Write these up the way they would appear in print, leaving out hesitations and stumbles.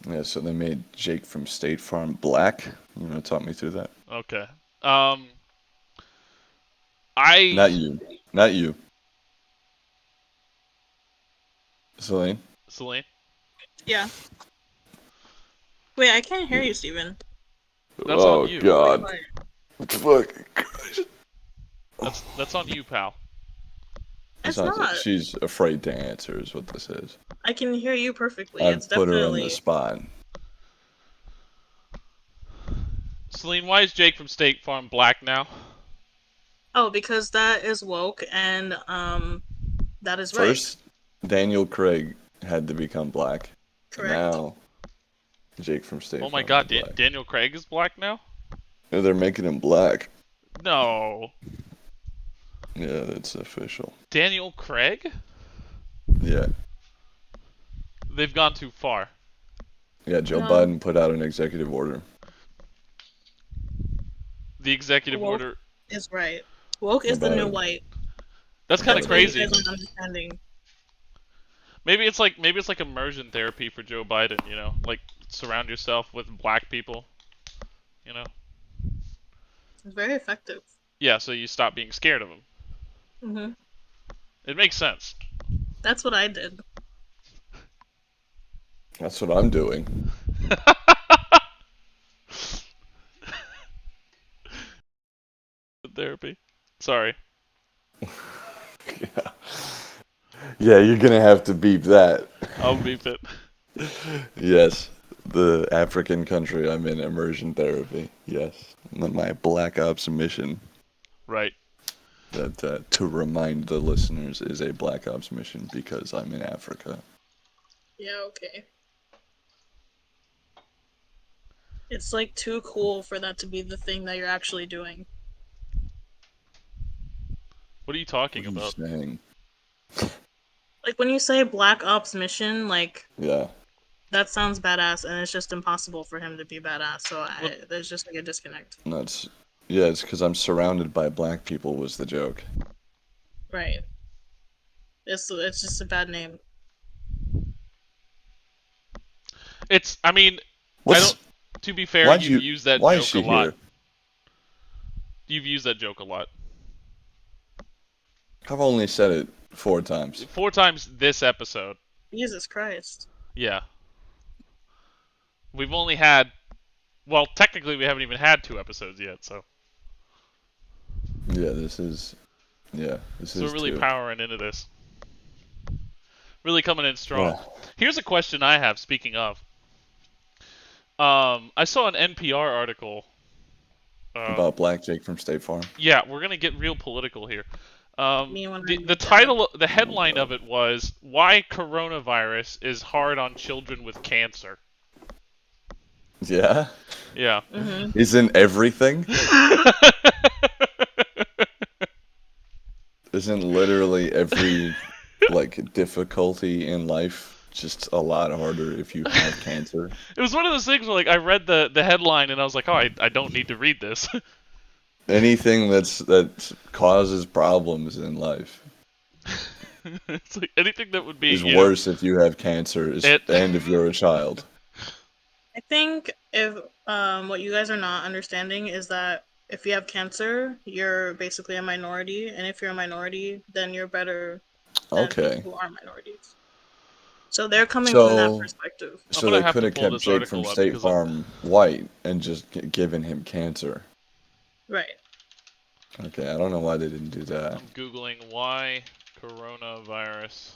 Yeah, so they made Jake from State Farm black. You want to talk me through that? Okay. Not I you. Not you. Celine? Celine. Yeah. Wait, I can't hear you, Steven. That's on Oh, you. You're really God. quiet. Fucking Christ. That's on you, pal. It's not. She's afraid to answer is what this is. I can hear you perfectly. It's I've put her on the definitely. spot. Celine, why is Jake from State Farm black now? Oh, because that is woke and that is right. First, Daniel Craig had to become black. And Correct. now, Jake from State Oh Farm my is God, black. Daniel Craig is black now? Yeah, they're making him black. No. Yeah, that's official. Daniel Craig? Yeah. They've gone too far. Yeah, Joe No. Biden put out an executive order. The executive Woke order. is right. Woke is the About new it. white. That's kind of That's what you crazy. guys aren't understanding. Maybe it's like immersion therapy for Joe Biden. You know, like surround yourself with black people. You know. It's very effective. Yeah, so you stop being scared of them. hmm It makes sense. That's what I did. That's what I'm doing. Therapy. Sorry. Yeah. Yeah, you're gonna have to beep that. I'll beep it. Yes, the African country I'm in, immersion therapy. Yes, my Black Ops mission. Right. That to remind the listeners is a Black Ops mission because I'm in Africa. Yeah, okay. It's like too cool for that to be the thing that you're actually doing. What are you talking What are you about? saying? Like when you say Black Ops mission, like Yeah, that sounds badass, and it's just impossible for him to be badass. So Well- there's just like a disconnect. that's yeah. It's because I'm surrounded by black people was the joke. Right. It's just a bad name. I mean, What's to be fair, why'd you've you? used that Why joke is she a lot. here? You've used that joke a lot. I've only said it 4 times. 4 times this episode. Jesus Christ. Yeah. We've only had. Well, technically, we haven't even had 2 episodes yet, so. Yeah, this is. Yeah, this So is we're really too. powering into this. Really coming in strong. Yeah. Here's a question I have, speaking of. I saw an NPR article. About Black Jake from State Farm. Yeah, we're going to get real political here. Me when The I'm the dead. title, the headline of it was, Why Coronavirus is Hard on Children with Cancer. Yeah? Yeah. Isn't everything? Isn't literally every like difficulty in life just a lot harder if you have cancer? It was one of those things where, like, I read the headline and I was like, oh, I don't need to read this. Anything that causes problems in life It's like anything that would be is worse if you have cancer and if you're a child. I think if what you guys are not understanding is that if you have cancer, you're basically a minority, and if you're a minority, then you're better than Okay. people who are minorities. So they're coming from that So perspective. I'm so gonna they have could to have pull kept this Jake article from up State because Farm white and just given him cancer. Right. Okay, I don't know why they didn't do that. I'm googling why coronavirus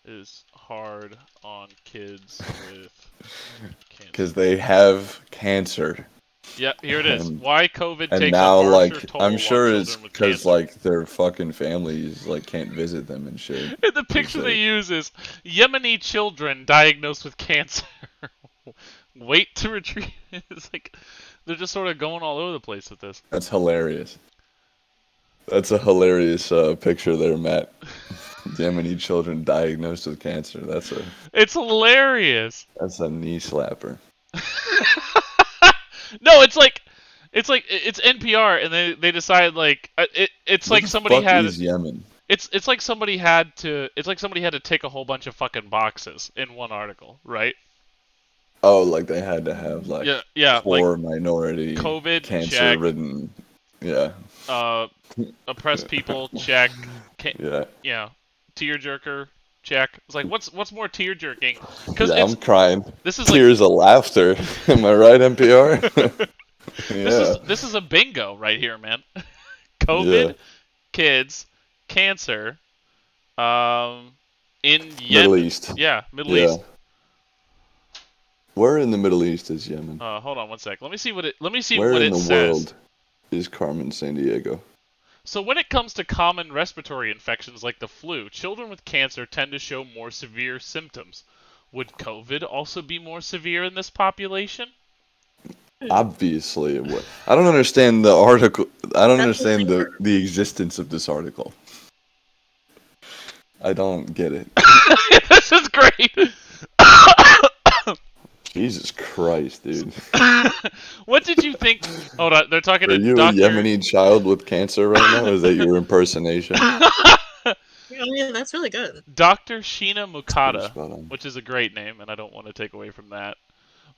is hard on kids with cancer. Because they have cancer. Yeah, here it is. And- Why COVID And takes now, a harsher like, toll I'm on sure it's children with because, cancer. like, their fucking families, like, can't visit them and shit. And the picture they use is Yemeni children diagnosed with cancer. Wait to retrieve. It's like they're just sort of going all over the place with this. That's hilarious. That's a hilarious picture there, Matt. Yemeni children diagnosed with cancer. It's hilarious. That's a knee slapper. No, it's NPR, and they decide like it's Where like the somebody fuck had is Yemen? it's like somebody had to tick a whole bunch of fucking boxes in one article, right? Oh, like they had to have like Yeah, like poor minority, COVID, check. cancer-ridden. Yeah, Oppressed people, check. yeah, Yeah, tearjerker, check. It's like, what's more tear jerking? Because yeah. I'm crying. this is like Tears of laughter. Am I right, NPR? Yeah, this is a bingo right here, man. yeah. COVID, kids, cancer, um, in Middle Yemen. East. Yeah, Middle Yeah. East. Where in the Middle East is Yemen? Hold on one sec. Let me see what Where in it the says. world is Carmen Sandiego? So when it comes to common respiratory infections like the flu, children with cancer tend to show more severe symptoms. Would COVID also be more severe in this population? Obviously, it would. I don't understand the article. I don't That's the understand thing. the existence of this article. I don't get it. This is great. Jesus Christ, dude. What did you think? Hold on, they're talking Are to you a Doctor. Yemeni child with cancer right now? Is that your impersonation? I mean, that's really good. Dr. Sheena It's pretty Mukata, spot on. which is a great name, and I don't want to take away from that.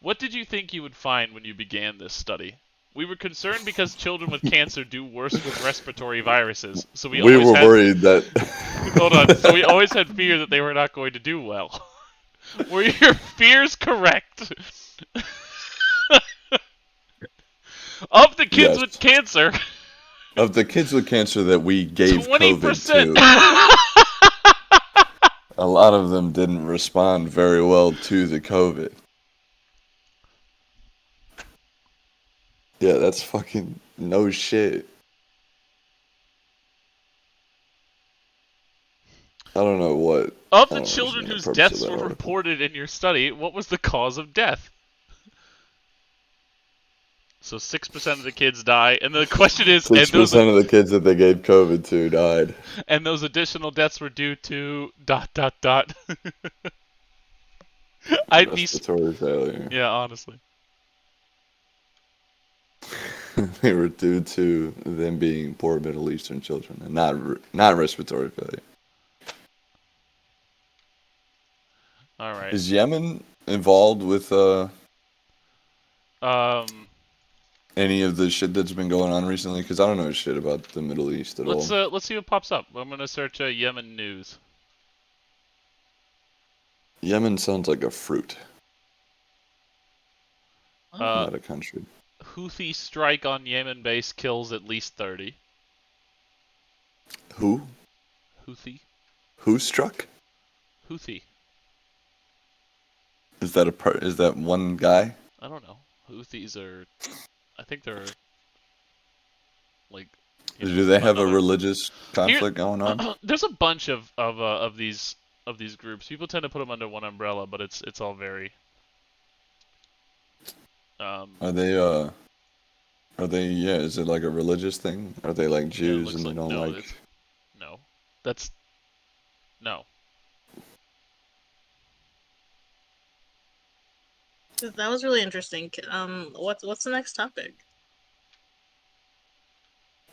What did you think you would find when you began this study? We were concerned because children with cancer do worse with respiratory viruses, so we We always were had. worried that. Hold on. So we always had fear that they were not going to do well. Were your fears correct? Of the kids with Yes. cancer, Of the kids with cancer that we gave 20%. COVID to, a lot of them didn't respond very well to the COVID. Yeah, that's fucking no shit. I don't know what. Of I the don't children understand the whose purpose of deaths that were article. reported in your study, what was the cause of death? So 6% of the kids die, and the question is, 6% of the kids that they gave COVID to died. and those additional deaths were due to ... I'd be Respiratory failure. yeah, honestly. They were due to them being poor Middle Eastern children and not respiratory failure. All right. Is Yemen involved with Um, any of the shit that's been going on recently? Because I don't know shit about the Middle East at all. let's see what pops up. I'm gonna search Yemen news. Yemen sounds like a fruit, Uh, not a country. Houthi strike on Yemen base kills at least 30. Who? Houthi. Who struck? Houthi. Is that is that one guy? I don't know. Houthis are. I think they're like. Do they have a another. religious conflict going on? There's a bunch of these groups. People tend to put them under one umbrella, but it's all very. Are they yeah, is it like a religious thing? Are they like Yeah, it Jews looks and they like don't no. like No, that's no. That was really interesting. What's the next topic?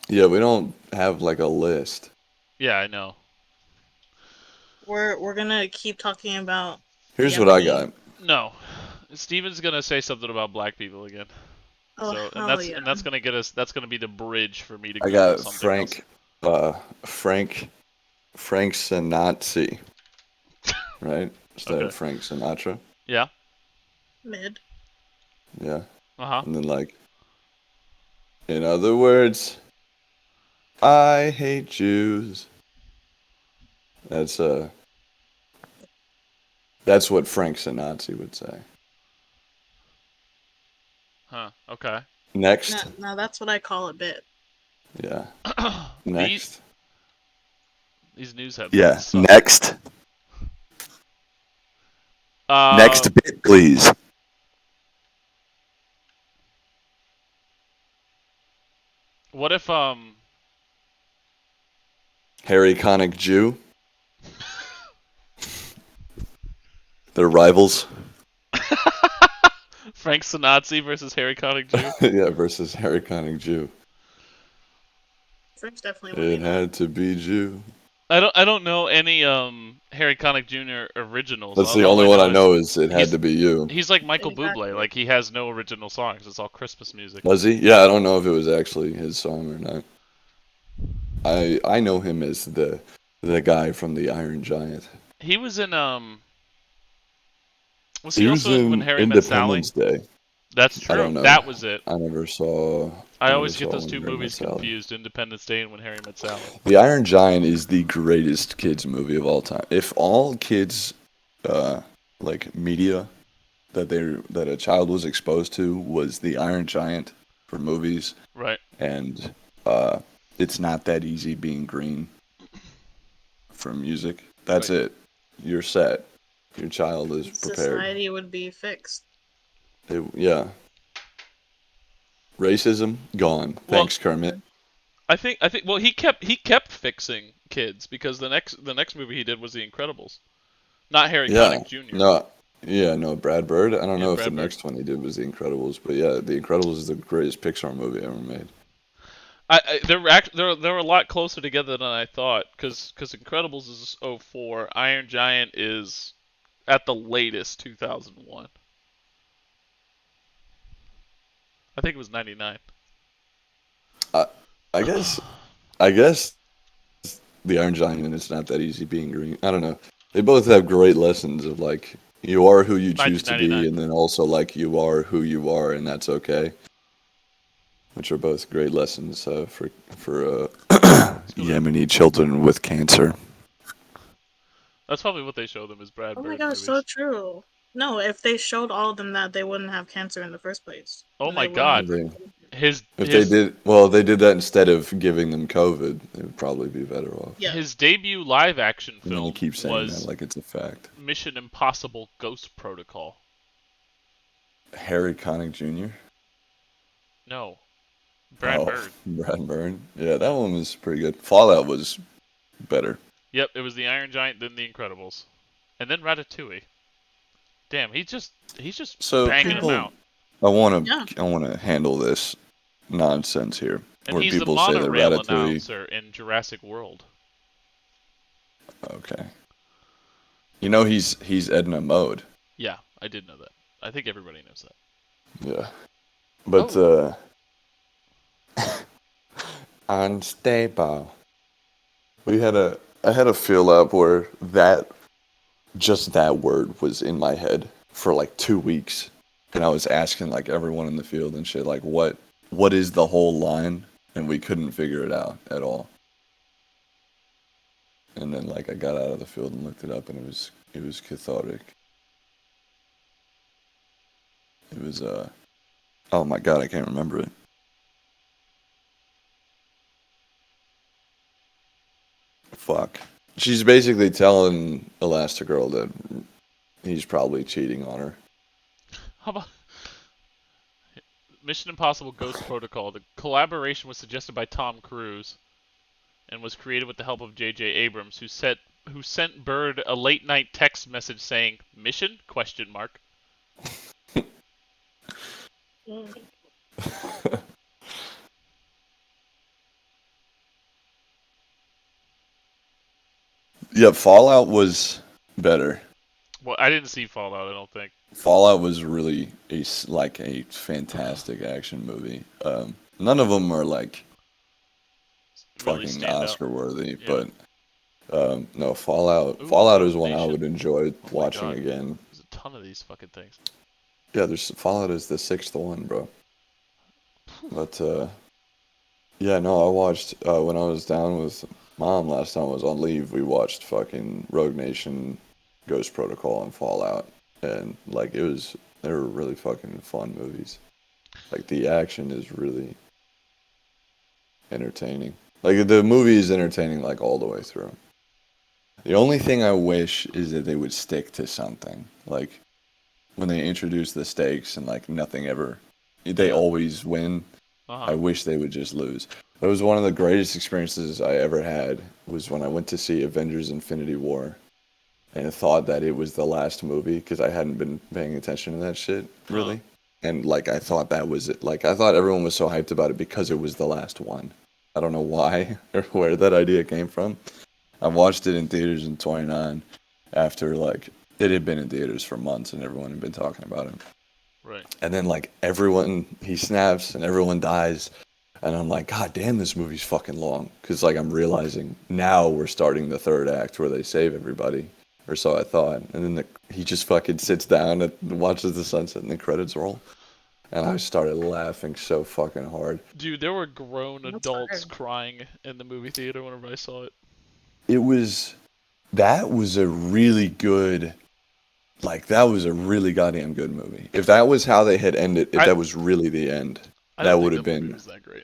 Yeah, we don't have like a list. Yeah, I know. We're gonna keep talking about Here's what I Yemeni. got. No, Steven's gonna say something about black people again. Oh So hell yeah! and that's gonna get us. That's gonna be the bridge for me to I Google got something else. Frank Sinatra, right? Instead of Okay. Frank Sinatra. Yeah. Mid. Yeah. Uh-huh. And then like, in other words, I hate Jews. That's what Frank Sinatra would say. Huh. Okay. Next. Now that's what I call a bit. Yeah. Next. These news headlines. Yeah. Suck. Next. Next bit, please. What if Harry Connick Jew. They're rivals. Frank Sinatra versus Harry Connick Jew? Yeah, versus Harry Connick Jew. Frank's definitely It winning. had to be Jew. I don't know any Harry Connick Jr. originals. That's the All only one I is know is It Had he's to Be You. he's like Michael Bublé. Exactly. Like he has no original songs. It's all Christmas music. Was he? Yeah, I don't know if it was actually his song or not. I know him as the guy from the Iron Giant. He was in Was he He was also in When in Harry Met Sally? Independence Day. That's I true. don't know. That was it. I never saw. I I never always get saw those When two Harry Met movies Sally. confused: Independence Day and When Harry Met Sally. The Iron Giant is the greatest kids movie of all time. If all kids, uh, like media that a child was exposed to was the Iron Giant for movies, Right. and uh, it's not that easy being green for music. That's Right. it. You're set. Your child is prepared. Society would be fixed. Yeah. Racism gone. Well, Thanks, Kermit. I think well he kept fixing kids because the next movie he did was The Incredibles, not Harry Yeah. Connick Jr. No. Yeah, no, Brad Bird. I don't Yeah, know if the Brad Bird. next one he did was The Incredibles, but yeah, The Incredibles is the greatest Pixar movie ever made. They're a lot closer together than I thought because Incredibles is '04, Iron Giant is at the latest 2001. I think it was '99. I, I guess, I guess The Iron Giant and It's Not That Easy Being Green. I don't know. They both have great lessons of like you are who you choose to be, 1999. and then also like you are who you are, and that's okay. Which are both great lessons for Yemeni children with cancer. That's probably what they show them as Brad Oh my Bird gosh, so movies. true. No, if they showed all of them that, they wouldn't have cancer in the first place. Oh And my they wouldn't. God, They, his if they his did, well, they did that instead of giving them COVID, they would probably be better off. Yeah. his debut live action And then you film keep saying that was like it's a fact. Mission Impossible: Ghost Protocol. Harry Connick Jr. No, Brad Oh, Bird. Brad Bird. Yeah, that one was pretty good. Fallout was better. Yep, it was the Iron Giant, then The Incredibles, and then Ratatouille. Damn, he's just So banging them people, out. Yeah. I want to handle this nonsense here, And where he's the people say that monorail Ratatouille. announcer in Jurassic World. Okay, you know he's Edna Mode. Yeah, I did know that. I think everybody knows that. Yeah, but Oh. unstable. I had a feel up where just that word was in my head for like 2 weeks, and I was asking like everyone in the field and shit like what is the whole line, and we couldn't figure it out at all. And then like I got out of the field and looked it up, and it was cathartic. It was oh my god, I can't remember it. Fuck. She's basically telling Elastigirl that he's probably cheating on her. How about Mission Impossible: Ghost Protocol? The collaboration was suggested by Tom Cruise and was created with the help of J.J. Abrams, who sent Bird a late night text message saying "Mission?" question mark. Mm. Yeah, Fallout was better. Well, I didn't see Fallout. I don't think. Fallout was really like a fantastic action movie. None of them are like Really fucking stand out. Oscar worthy, Yeah. but no, Fallout. Ooh, Fallout Rogue is one I Nation. would enjoy Oh my watching God. again. There's a ton of these fucking things. Yeah, there's Fallout is the sixth one, bro. But yeah, no, I watched when I was down with mom last time I was on leave. We watched fucking Rogue Nation, Ghost Protocol, and Fallout, and like they were really fucking fun movies. Like the action is really entertaining. Like the movie is entertaining like all the way through. The only thing I wish is that they would stick to something. Like when they introduce the stakes and like nothing ever, they Yeah. always win. Uh-huh. I wish they would just lose. It was one of the greatest experiences I ever had was when I went to see Avengers Infinity War and thought that it was the last movie because I hadn't been paying attention to that shit really. And like I thought that was it. Like I thought everyone was so hyped about it because it was the last one. I don't know why or where that idea came from. I watched it in theaters in 29 after like it had been in theaters for months and everyone had been talking about it. Right. And then like everyone he snaps and everyone dies and I'm like, God damn, this movie's fucking long. Because like I'm realizing now we're starting the third act where they save everybody, or so I thought. And then he just fucking sits down and watches the sunset and the credits roll. And I started laughing so fucking hard. Dude, there were grown That's adults hard. crying in the movie theater whenever I saw it. It was that was a really good like that was a really goddamn good movie. If that was how they had ended, if I that was really the end, I that don't would think have the movie been was that great.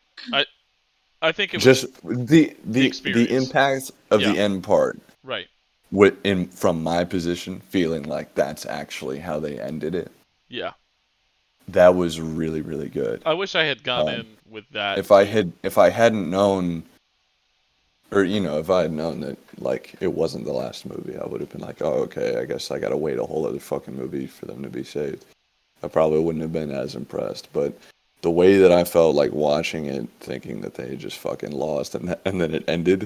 I think it just was the the experience. impact of Yeah. the end part. Right. With in from my position, feeling like that's actually how they ended it. Yeah. That was really really good. I wish I had gone Um, in with that too. if I hadn't known, or if I had known that like it wasn't the last movie, I would have been like, oh okay, I guess I gotta wait a whole other fucking movie for them to be saved. I probably wouldn't have been as impressed, but the way that I felt like watching it, thinking that they had just fucking lost, and then it ended,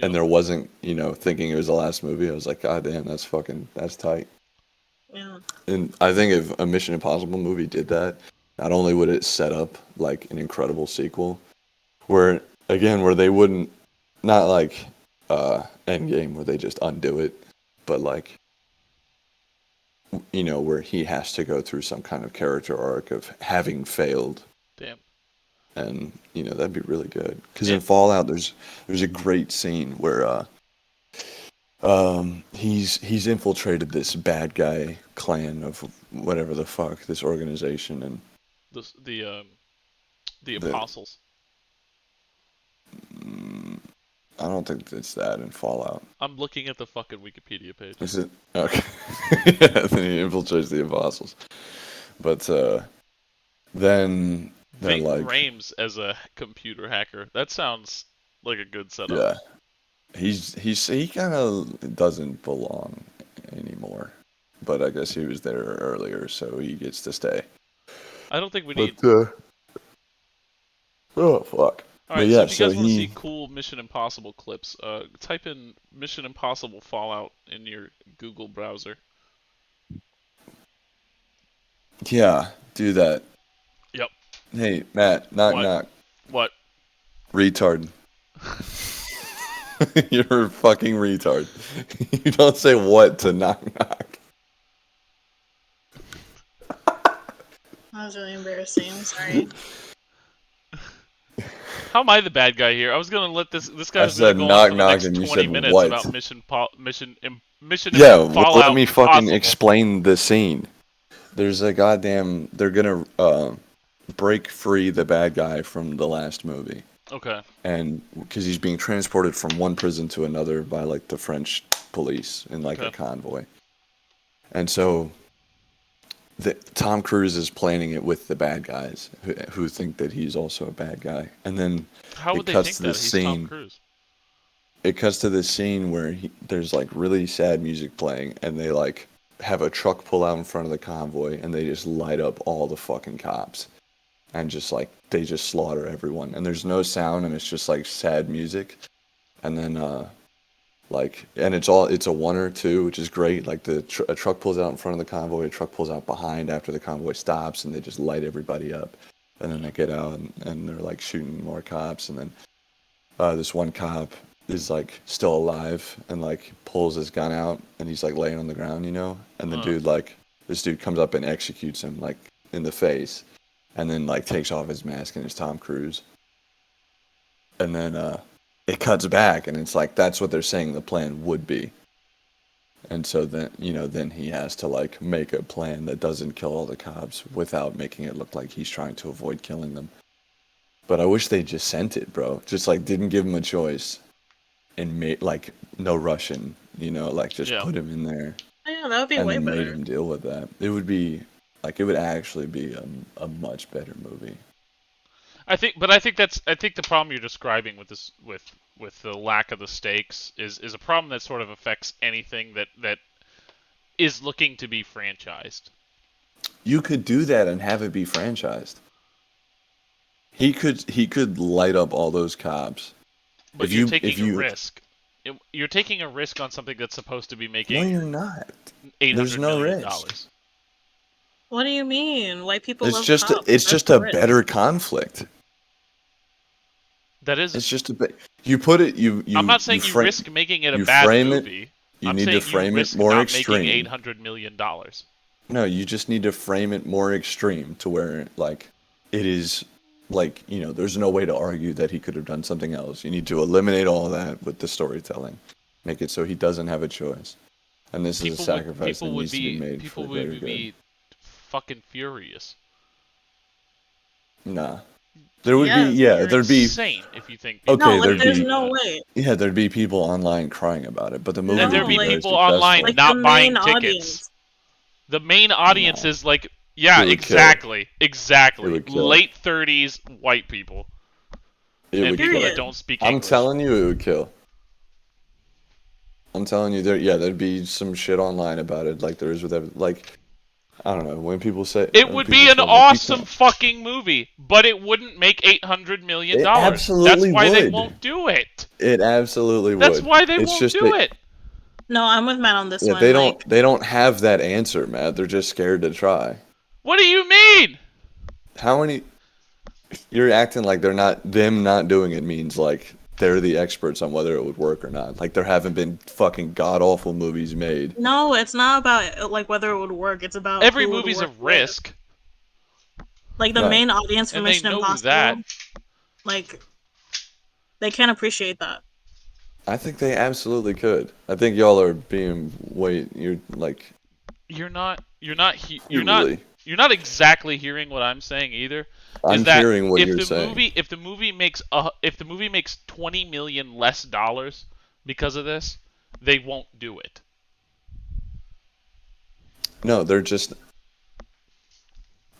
and Yep. there wasn't, thinking it was the last movie, I was like, God damn, that's tight. Yeah. And I think if a Mission Impossible movie did that, not only would it set up like an incredible sequel, where where they wouldn't, not like Endgame where they just undo it, but like where he has to go through some kind of character arc of having failed, Damn. and that'd be really good. Because in And Fallout, there's a great scene where he's infiltrated this bad guy clan of whatever the fuck, this organization, and the the apostles. I don't think it's that in Fallout. I'm looking at the fucking Wikipedia page. Is it? Okay. Yeah, then he infiltrates the apostles. But then they're Ving like, Rhames as a computer hacker. That sounds like a good setup. yeah, he kind of doesn't belong anymore. But I guess he was there earlier, so he gets to stay. I don't think we But need. oh fuck. All But right, so yeah, if you so guys want to see he cool Mission Impossible clips, type in Mission Impossible Fallout in your Google browser. yeah, do that. Yep. Hey, Matt, knock What? knock. What? Retard. You're a fucking retard. You don't say what to knock knock. That was really embarrassing. I'm sorry. How am I the bad guy here? I was gonna let this I guy's gonna said go on knock for the knock next and you 20 said minutes what? about Mission Yeah, well, let Fallout me fucking Impossible. explain the scene. There's a goddamn. They're gonna break free the bad guy from the last movie, Okay. and because he's being transported from one prison to another by like the French police in like a Okay. convoy, and so Tom Cruise is planning it with the bad guys who think that he's also a bad guy, and then How would it they cuts think to that? this He's Tom scene. Cruise. It cuts to this scene where there's like really sad music playing, and they like have a truck pull out in front of the convoy, and they just light up all the fucking cops, and just like they just slaughter everyone, and there's no sound, and it's just like sad music, and then and it's a one or two, which is great. Like a truck pulls out in front of the convoy, a truck pulls out behind after the convoy stops, and they just light everybody up, and then they get out and they're like shooting more cops, and then this one cop is like still alive and like pulls his gun out and he's like laying on the ground, and the Uh, dude like this dude comes up and executes him like in the face, and then like takes off his mask and it's Tom Cruise, and then it cuts back and it's like that's what they're saying the plan would be, and so then he has to like make a plan that doesn't kill all the cops without making it look like he's trying to avoid killing them. But I wish they just sent it, bro. Just like didn't give him a choice and made like no Russian, like just yeah. put him in there Oh, yeah, that would be and way then made better. him deal with that. It would be like it would actually be a much better movie. I think the problem you're describing with this with the lack of the stakes is a problem that sort of affects anything that is looking to be franchised. You could do that and have it be franchised. He could light up all those cops. But if you're you if taking a you risk. You're taking a risk on something that's supposed to be No, making you're not. $800 There's no million. risk. What do you mean? White people It's love just cops. it's That's just the a risk. better conflict. That is. It's just a bit. You put it. You. I'm not saying you frame, risk making it a you bad frame it. movie. You I'm need saying to you frame it risk more not extreme. making $800 million. No, you just need to frame it more extreme to where like it is like, there's no way to argue that he could have done something else. You need to eliminate all that with the storytelling. Make it so he doesn't have a choice. And this is a sacrifice that needs to be made for the greater good. Be fucking furious. Nah. There would Yes, be, yeah, you're there'd be, Insane if you think people okay, No, like there'd there's be, no way. yeah, there'd be people online crying about it, but the movie No, And there'd would be be like- very people successful. online Like not the buying main tickets. audience. The main audience No. is like, yeah, It would kill. exactly. It would kill. Late 30s white people. It And would people kill. that Period. don't speak I'm English. telling you, it would kill. I'm telling you, there'd be some shit online about it, like there is with like, I don't know, when people say It when would people be an say, like, you awesome can't- fucking movie, but it wouldn't make $800 million. It absolutely That's why they would. won't do it. It absolutely That's would. why they It's won't just do that- it. No, I'm with Matt on this Yeah, one. they like, don't have that answer, Matt. They're just scared to try. What do you mean? How many? You're acting like them not doing it means like they're the experts on whether it would work or not. Like there haven't been fucking god awful movies made. No, it's not about like whether it would work. It's about Every who would movie's a work with. risk. Like the Right. main audience for And they Mission know Impossible. that. Like they can't appreciate that. I think they absolutely could. I think y'all are being you're like You're not really. you're not exactly hearing what I'm saying either. I'm is that hearing what if you're the saying. if the movie makes $20 million less dollars because of this, they won't do it. No, they're just.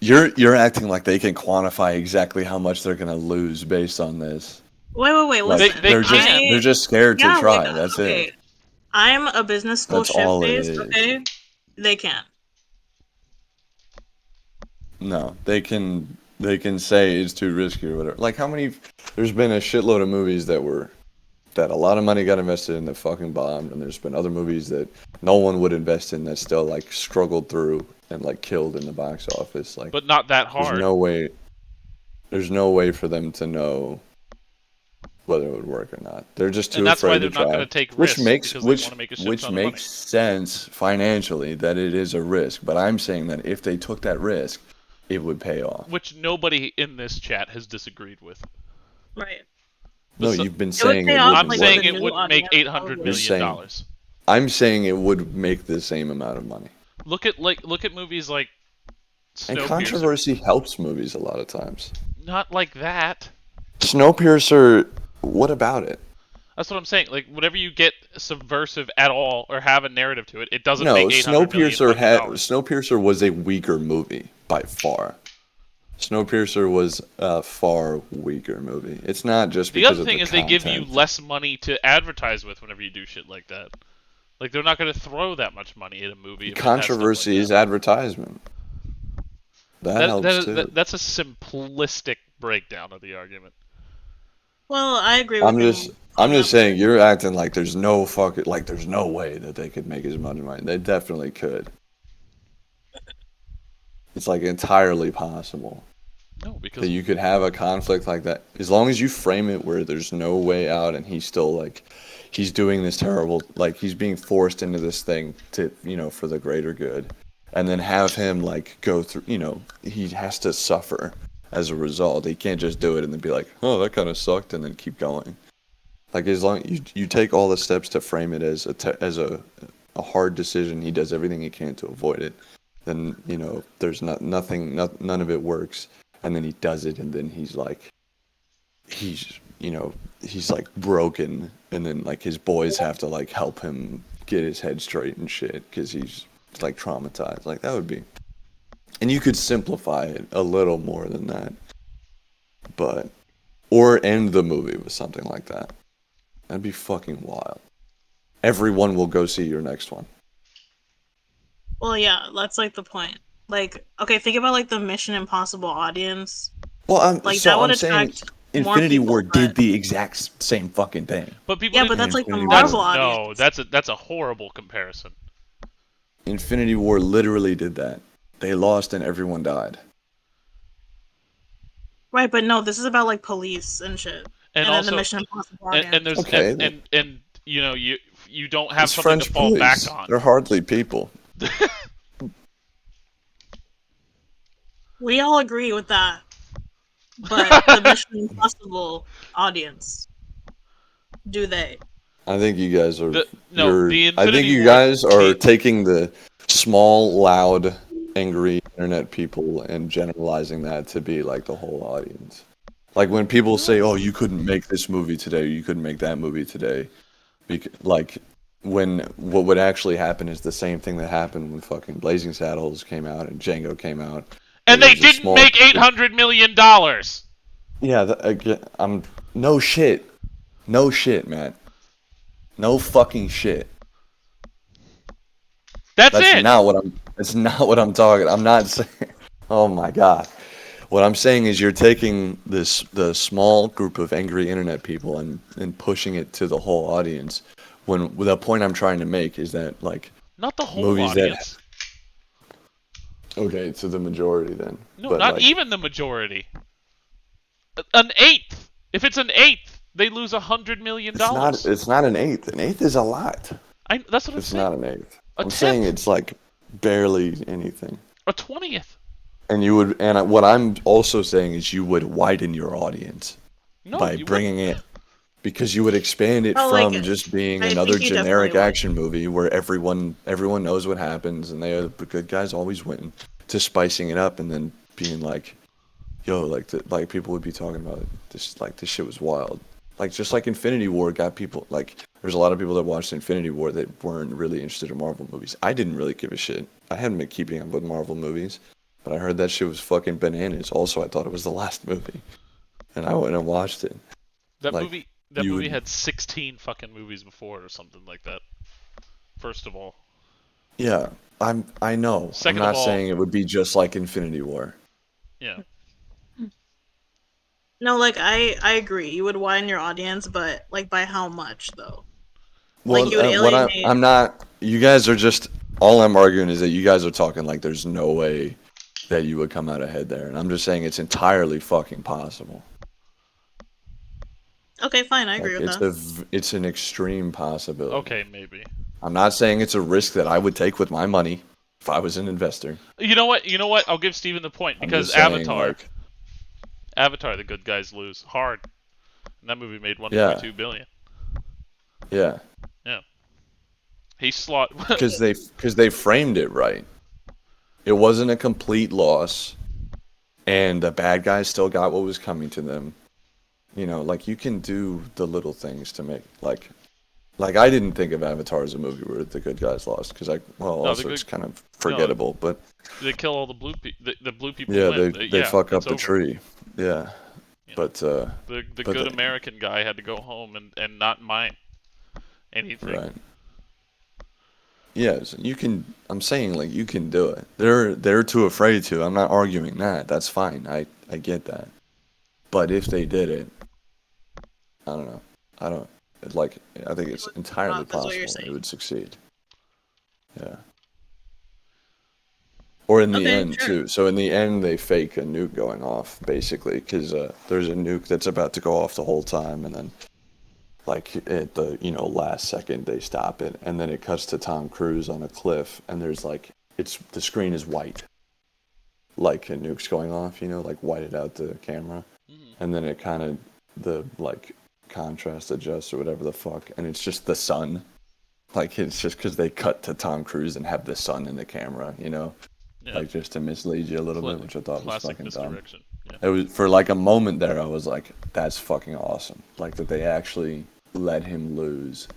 You're acting like they can quantify exactly how much they're gonna lose based on this. Wait. Like Listen, they're just scared to yeah, try. like, That's okay. it. I'm a business school That's all it shift based. is. Okay, they can't. No, they can say it's too risky or whatever. Like how many? There's been a shitload of movies that a lot of money got invested in that fucking bombed, and there's been other movies that no one would invest in that still like struggled through and like killed in the box office. Like, But not that hard. there's no way. There's no way for them to know whether it would work or not. They're just too And that's why afraid they're to not try. gonna take Which risks makes because they wanna make a shit ton of money. sense financially that it is a risk. But I'm saying that if they took that risk, it would pay off. Which nobody in this chat has disagreed with. Right. No, So- you've been would saying pay it off, I'm wouldn't like, saying work. the it new wouldn't make audience, $800 probably. million saying- dollars. I'm saying it would make the same amount of money. Look at movies like And Snowpiercer. controversy helps movies a lot of times. Not like that. Snowpiercer, what about it? That's what I'm saying. Like, whenever you get subversive at all or have a narrative to it, it doesn't No, make $800 Snowpiercer million. Snowpiercer was a weaker movie by far. Snowpiercer was a far weaker movie. It's not just The because other thing of is the they give you content. less money to advertise with whenever you do shit like that. Like, they're not going to throw that much money at a movie. if it has stuff Controversy like is that. advertisement. That helps too. That's a simplistic breakdown of the argument. Well, I agree with I'm him just on that saying you're acting like there's no way that they could make as much money. They definitely could. It's like entirely possible No, because that you could have a conflict like that as long as you frame it where there's no way out and he's still like he's doing this terrible like he's being forced into this thing to for the greater good, and then have him like go through he has to suffer as a result. He can't just do it and then be like, oh, that kind of sucked, and then keep going. Like as long you take all the steps to frame it as a hard decision, he does everything he can to avoid it. Then there's none of it works, and then he does it, and then he's like broken, and then like his boys have to like help him get his head straight and shit because he's like traumatized. Like that would be. And you could simplify it a little more than that. Or end the movie with something like that. That'd be fucking wild. Everyone will go see your next one. Well, yeah, that's like the point. Like, okay, think about like the Mission Impossible audience. Well, Like that would attract. Infinity people, War did but the exact same fucking thing. But people yeah, didn't. but that's like the Infinity That's Marvel War. no. audience. That's a horrible comparison. Infinity War literally did that. They lost and everyone died. Right, but no, this is about like police and shit. And And then the also, Mission Impossible and audience. there's Okay, and you know you don't have it's something to French fall back police. on. They're hardly people. We all agree with that. But the Mission Impossible audience, do they? I think you guys are No, the I think Infinity you War. guys are The taking the small, loud, angry internet people and generalizing that to be like the whole audience. Like when people say, "Oh, you couldn't make this movie today, you couldn't make that movie today," like when what would actually happen is the same thing that happened when fucking Blazing Saddles came out and Django came out. Where and they there's a didn't small, make $800 million. yeah, again, I'm no shit, no shit, man, no fucking shit. That's That's it. not what I'm. That's not what I'm talking. I'm not saying. Oh my god. What I'm saying is you're taking the small group of angry internet people and pushing it to the whole audience. When the point I'm trying to make is that like Not the whole movies that audience. okay to the majority then, No, but not like even the majority. An eighth. If it's an eighth, they lose $100 million. it's not an eighth. An eighth is a lot. That's what I'm It's saying. not an eighth. A I'm saying tenth. it's like barely anything. A 20th. And you would, and what I'm also saying is you would widen your audience No, by you bringing wouldn't. it, because you would expand it Oh, like from just being I another think you definitely generic would. action movie where everyone knows what happens and the good guys always win, to spicing it up and then being like, yo, like people would be talking about it, this shit was wild. Like just like Infinity War got people like there's a lot of people that watched Infinity War that weren't really interested in Marvel movies. I didn't really give a shit. I hadn't been keeping up with Marvel movies, but I heard that shit was fucking bananas. Also, I thought it was the last movie, and I went and watched it. That Like movie. That you movie would, had 16 fucking movies before it or something like that. First of all. yeah. I know. I'm Second of not all, saying it would be just like Infinity War. yeah. No, like I agree. You would widen your audience, but like by how much though? Like Well, you would what alienate. I'm not. You guys are just. All I'm arguing is that you guys are talking like there's no way that you would come out ahead there, and I'm just saying it's entirely fucking possible. Okay, fine, I agree Like with that. it's an extreme possibility. Okay, maybe. I'm not saying it's a risk that I would take with my money if I was an investor. You know what? You know what? I'll give Steven the point I'm because just saying like, Avatar, the good guys lose hard. And that movie made yeah, 1.2 billion. yeah, Yeah. He slot. because they framed it right. It wasn't a complete loss, and the bad guys still got what was coming to them. You know, like you can do the little things to make like I didn't think of Avatar as a movie where the good guys lost because No, also it's kind of forgettable, but they kill all the blue people. The blue people yeah, win. they fuck up it's the over. tree. Yeah, You know, but the but good American guy had to go home and not mind anything. right. Yes, you can. I'm saying like you can do it. They're too afraid to. I'm not arguing that. That's fine. I get that. But if they did it, I don't know. I don't like. I think it's entirely That's what you're possible it saying. would succeed. Yeah. Or in the Okay, end sure. too. So in the end, they fake a nuke going off basically because there's a nuke that's about to go off the whole time, and then like at the last second they stop it, and then it cuts to Tom Cruise on a cliff, and there's like the screen is white, like a nuke's going off, like whited out the camera, and then it kind of the like contrast adjusts or whatever the fuck, and it's just the sun. Like it's just because they cut to Tom Cruise and have the sun in the camera, Yeah. like just to mislead you a little bit, which I thought was Classic fucking dumb. misdirection. Yeah. It was for like a moment there. I was like, "That's fucking awesome!" Like that they actually let him lose.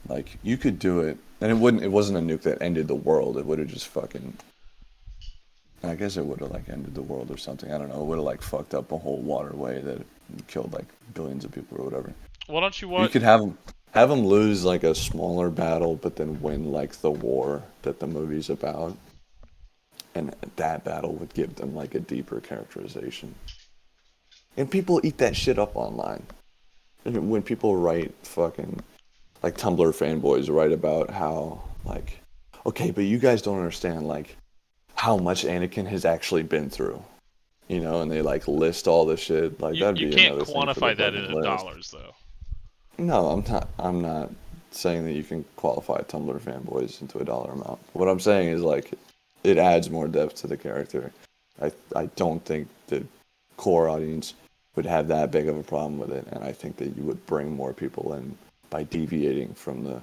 Like you could do it, and it wasn't a nuke that ended the world. It would have just fucking. I guess it would have like ended the world or something. I don't know. It would have like fucked up a whole waterway that killed like billions of people or whatever. Why don't you You watch? could have him lose like a smaller battle, but then win like the war that the movie's about. And that battle would give them like a deeper characterization. And people eat that shit up online. And when people write fucking, like Tumblr fanboys write about how, like, okay, but you guys don't understand, like, how much Anakin has actually been through. You know, and they, like, list all the shit. Like, that'd You be can't another thing for the quantify that fucking in list. dollars, though. No, I'm not saying that you can qualify Tumblr fanboys into a dollar amount. What I'm saying is, like, it adds more depth to the character. I don't think the core audience would have that big of a problem with it, and I think that you would bring more people in by deviating from the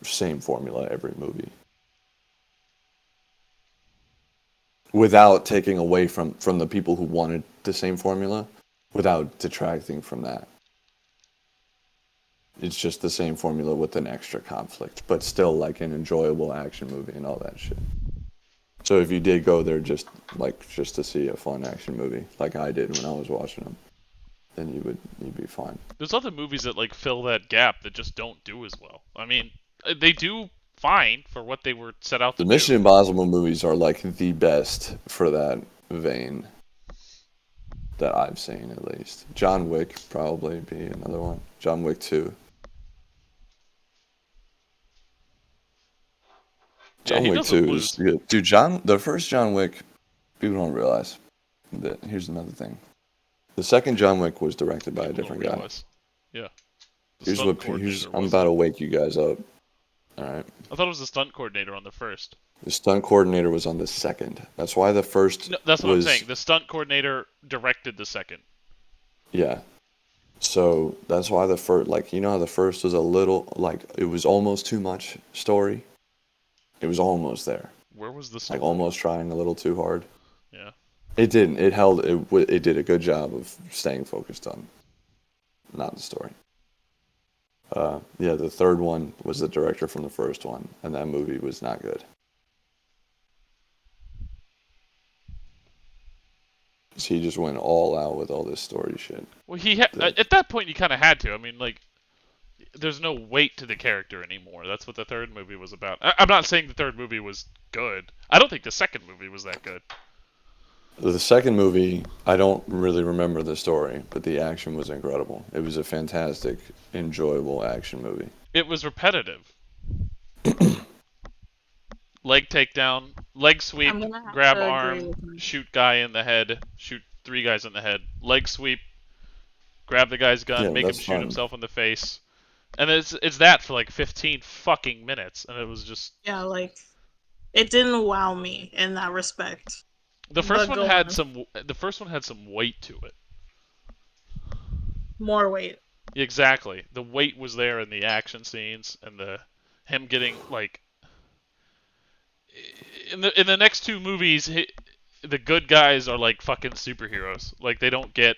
same formula every movie. Without taking away from the people who wanted the same formula, without detracting from that. It's just the same formula with an extra conflict, but still like an enjoyable action movie and all that shit. So if you did go there just to see a fun action movie, like I did when I was watching them, then you'd be fine. There's other movies that like fill that gap that just don't do as well. I mean, they do fine for what they were set out to The do. Mission Impossible movies are like the best for that vein that I've seen, at least. John Wick probably be another one. John Wick 2. Yeah, John he Wick doesn't 2 lose. is good. Dude, the first John Wick, people don't realize that. Here's another thing. The second John Wick was directed by a People don't different guy. realize. Yeah. The Here's stunt what coordinator I'm was about it. to wake you guys up. All right. I thought it was the stunt coordinator on the first. The stunt coordinator was on the second. That's why the first No, that's what I'm was saying. The stunt coordinator directed the second. yeah. So that's why the first, like, you know how the first was a little, like, it was almost too much story. It was almost there, Where was the story? like almost trying a little too hard. Yeah. It didn't. It held. It did a good job of staying focused on not the story. Yeah, the third one was the director from the first one, and that movie was not good. He just went all out with all this story shit. Well, at that point you kind of had to. I mean, like, there's no weight to the character anymore. That's what the third movie was about. I'm not saying the third movie was good. I don't think the second movie was that good. The second movie, I don't really remember the story, but the action was incredible. It was a fantastic, enjoyable action movie. It was repetitive. Leg takedown, leg sweep, I'm gonna have grab to agree arm, with you. shoot guy in the head, shoot 3 guys in the head, leg sweep, grab the guy's gun, Yeah, make him that's shoot fun. himself in the face. And it's that for like 15 fucking minutes, and it was just Yeah, like it didn't wow me in that respect. the first But one go had on. some weight to it. More weight. Exactly. The weight was there in the action scenes and the him getting like in the next 2 movies the good guys are like fucking superheroes. Like they don't get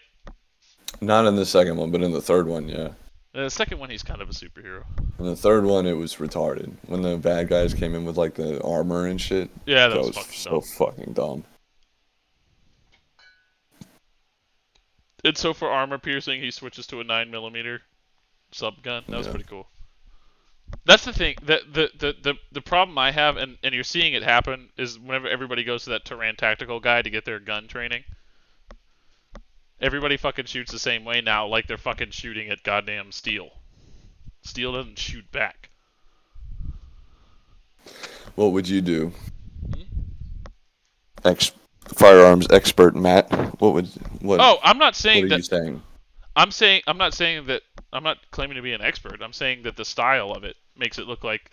Not in the second one, but in the third one, yeah. the second one he's kind of a superhero. In the third one, it was retarded. When the bad guys came in with like the armor and shit, Yeah, that that was was fucking so dumb. fucking dumb. And so for armor piercing, he switches to a 9mm sub gun. That was Yeah. pretty cool. That's the thing. The problem I have, and you're seeing it happen, is whenever everybody goes to that Turan Tactical guy to get their gun training, everybody fucking shoots the same way now, like they're fucking shooting at goddamn steel. Steel doesn't shoot back. What would you do? Hmm? Firearms expert Matt. What? Oh, I'm not What saying are that. you saying? I'm not saying that. I'm not claiming to be an expert. I'm saying that the style of it makes it look like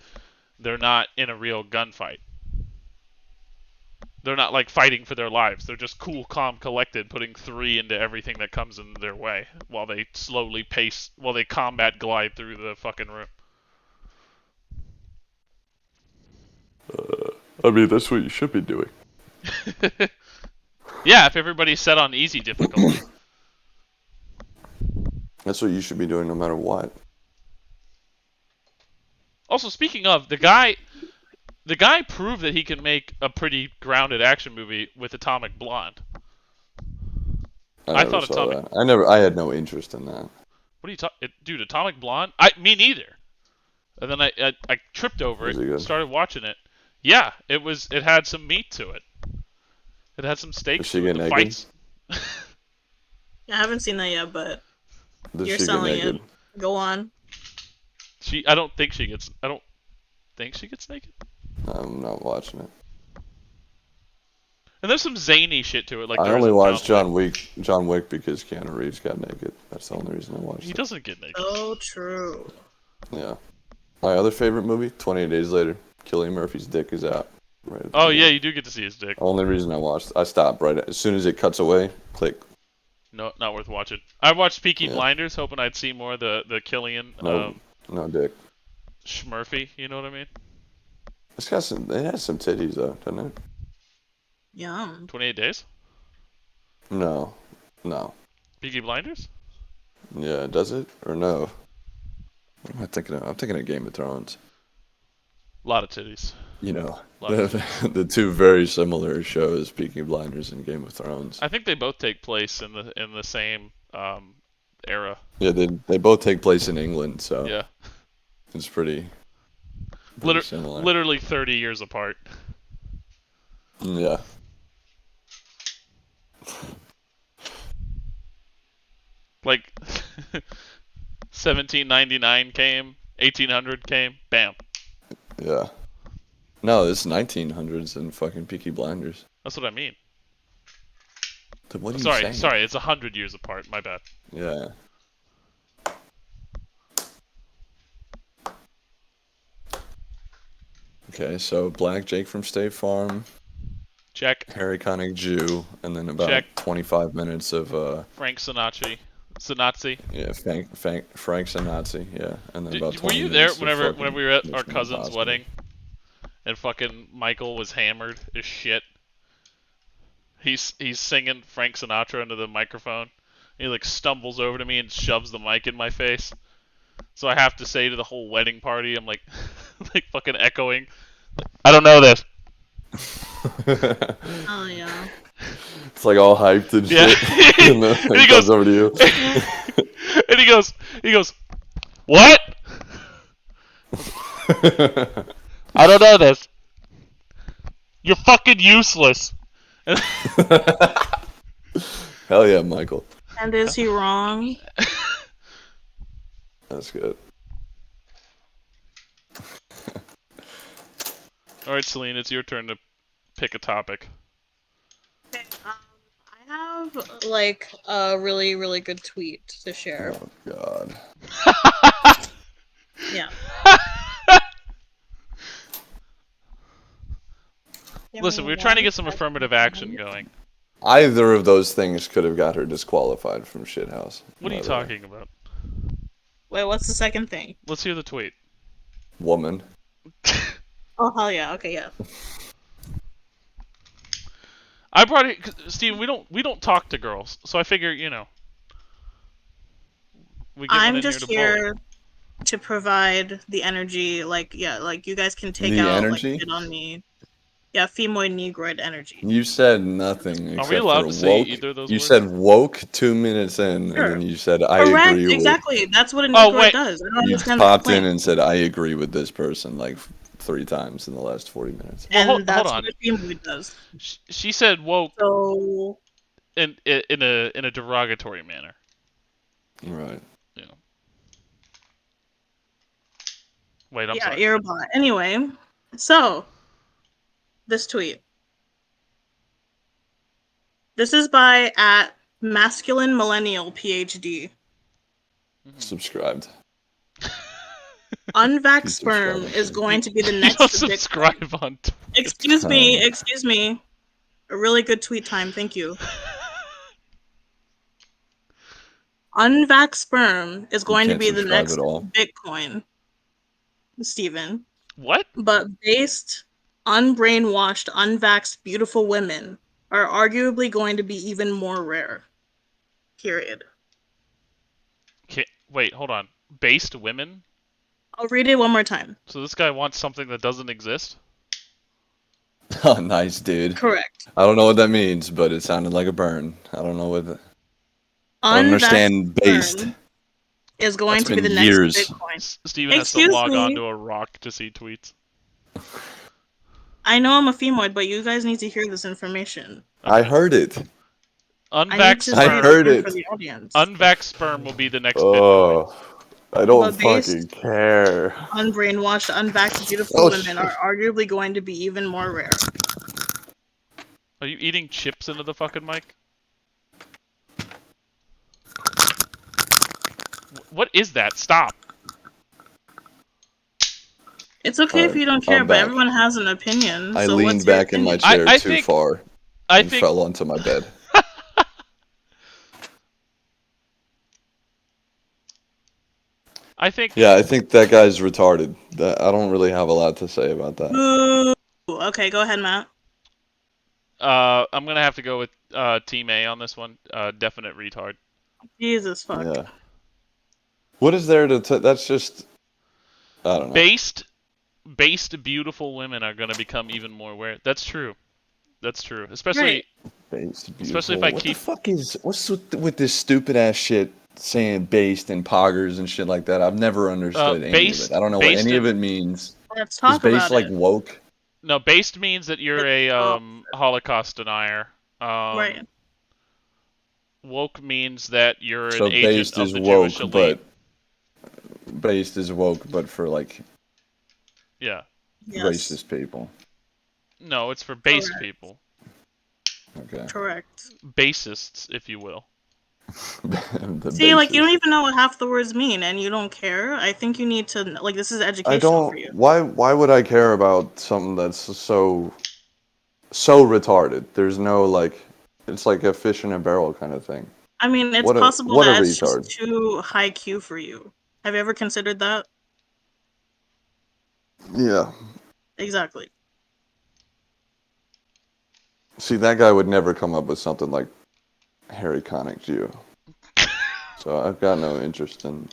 they're not in a real gunfight. They're not like fighting for their lives. They're just cool, calm, collected, putting 3 into everything that comes in their way while they slowly pace, while they combat glide through the fucking room. I mean, that's what you should be doing. Yeah, if everybody's set on easy difficulty. That's what you should be doing no matter what. Also, speaking of, the guy proved that he can make a pretty grounded action movie with Atomic Blonde. I never saw that. I had no interest in that. What are you talking, dude? Atomic Blonde? Me neither. And then I tripped over Was it, it good? started watching it. Yeah, it had some meat to it. It had some stakes Does she to it. get The naked? fights. I haven't seen that yet, but Does you're she get selling it. naked? Go on. I don't think she gets. I don't think she gets naked. I'm not watching it. And there's some zany shit to it, like I there is only in watched John Wick. John Wick because Keanu Reeves got naked. That's the only reason I watched He it. doesn't get naked. So true. Yeah. My other favorite movie, 28 Days Later. Cillian Murphy's dick is out. Right at the Oh yeah, beginning. you do get to see his dick. Only reason I stopped right as soon as it cuts away. Click. No, not worth watching. I watched Peaky Yeah. Blinders, hoping I'd see more of the Killian No dick. Schmurphy. You know what I mean? It's got some. It has some titties though, doesn't it? Yum. 28 Days. No. Peaky Blinders. Yeah, does it or no? What am I thinking of? I'm thinking of Game of Thrones. A lot of titties. You know, Lot of the two very similar shows, Peaky Blinders and Game of Thrones. I think they both take place in the same era. Yeah, they both take place in England, so Yeah, it's pretty similar. literally 30 years apart. Yeah. Like 1799 came, 1800 came, bam. Yeah. No, it's 1900s and fucking Peaky Blinders. That's what I mean. What are you saying? Sorry, it's 100 years apart. My bad. Yeah. Okay, so Black Jake from State Farm, Check. Harry Connick Jew, and then about Check. 25 minutes of Frank Sinatra. yeah, Frank Sinatra, yeah, and then about 20 Were you there minutes of whenever fucking we were at our Mission cousin's Impossible. wedding, and fucking Michael was hammered as shit? He's singing Frank Sinatra into the microphone. He like stumbles over to me and shoves the mic in my face. So I have to say to the whole wedding party, I'm like, like fucking echoing. I don't know this. Oh yeah. It's like all hyped and Yeah. shit. And then And he it goes- comes over to you. And he goes, what? I don't know this. You're fucking useless. Hell yeah, Michael. And is he wrong? That's good. All right, Celine, it's your turn to pick a topic. Okay, I have like a really, really good tweet to share. Oh god. Yeah. Listen, we were trying to get some affirmative action going. Either of those things could have got her disqualified from ShitHouse. What are you talking about? Wait, what's the second thing? Let's hear the tweet. Woman. Oh hell yeah. Okay, yeah. I brought it, Steve. We don't talk to girls, so I figure we get one I'm in just here to here to provide the energy. Like yeah, like you guys can take The out energy? like shit on me. Yeah, femoid negroid energy. You said nothing except Are we allowed for to say woke. either of those You words? said woke 2 minutes in, Sure. and then you said I Correct. agree with. Exactly. That's what a Oh, negroid wait. does. I don't You understand the popped in complaint. and said I agree with this person like 3 times in the last 40 minutes. Well, And hold that's on. what a femoid does. She said woke So in a derogatory manner. Right. Yeah. Wait, I'm yeah, sorry. you're a bot. Anyway, so this tweet. This is by at masculine millennial PhD. Subscribed. Unvaxxed Please sperm subscribe. is going to be the You next don't Bitcoin. subscribe on Twitter. Excuse me. A really good tweet time, thank you. Unvaxxed sperm is going to can't be the subscribe next at all. Bitcoin, Steven. What? But based, unbrainwashed, unvaxxed, beautiful women are arguably going to be even more rare. Period. Wait, hold on. Based women? I'll read it one more time. So this guy wants something that doesn't exist? Oh, nice, dude. Correct. I don't know what that means, but it sounded like a burn. I don't know what. I don't understand based. sperm is going That's to be the been next years. Bitcoin. Steven has to Excuse log me. on to a rock to see tweets. I know I'm a femoid, but you guys need to hear this information. I heard it. I need to say I it heard again for it. the audience. Unvaxxed sperm will be the next Bitcoin. Oh, I don't But based, fucking care. unbrainwashed, unvaxxed, beautiful Oh women are shit. arguably going to be even more rare. Are you eating chips into the fucking mic? What is that? Stop. It's okay if Alright, you don't care, I'm but back. everyone has an opinion. I So what's leaned your back in my opinion? chair I too think far I and think fell onto my bed. I think Yeah, I think that guy's retarded. I don't really have a lot to say about that. Ooh. Okay, go ahead, Matt. I'm gonna have to go with Team A on this one. Definite retard. Jesus fuck. Yeah. What is there to? That's just. I don't know. Based beautiful women are gonna become even more aware. That's true. That's true. Right. Based Especially if beautiful. I What the keep fuck is? What's with this stupid ass shit saying based and poggers and shit like that? I've never understood any of it. I don't know what based any of and it means. Let's Is talk based about like it. woke? no, based means that you're a Oh, Holocaust denier. right. Woke means that you're an So agent based of is the Jewish woke, elite. but for like Yeah. Yes. racist people. No, it's for based Correct. people. Okay. Correct. Basists, if you will. The See, like you don't basis. even know what half the words mean, and you don't care. I think you need to like this is I educational for don't. you. Why would I care about something that's so retarded? There's no like. It's like a fish in a barrel kind of thing. I mean, it's What a possible what a that it's just retard. too high Q for you. Have you ever considered that? Yeah. Exactly. See, that guy would never come up with something like Harry Connick Jew. So I've got no interest in.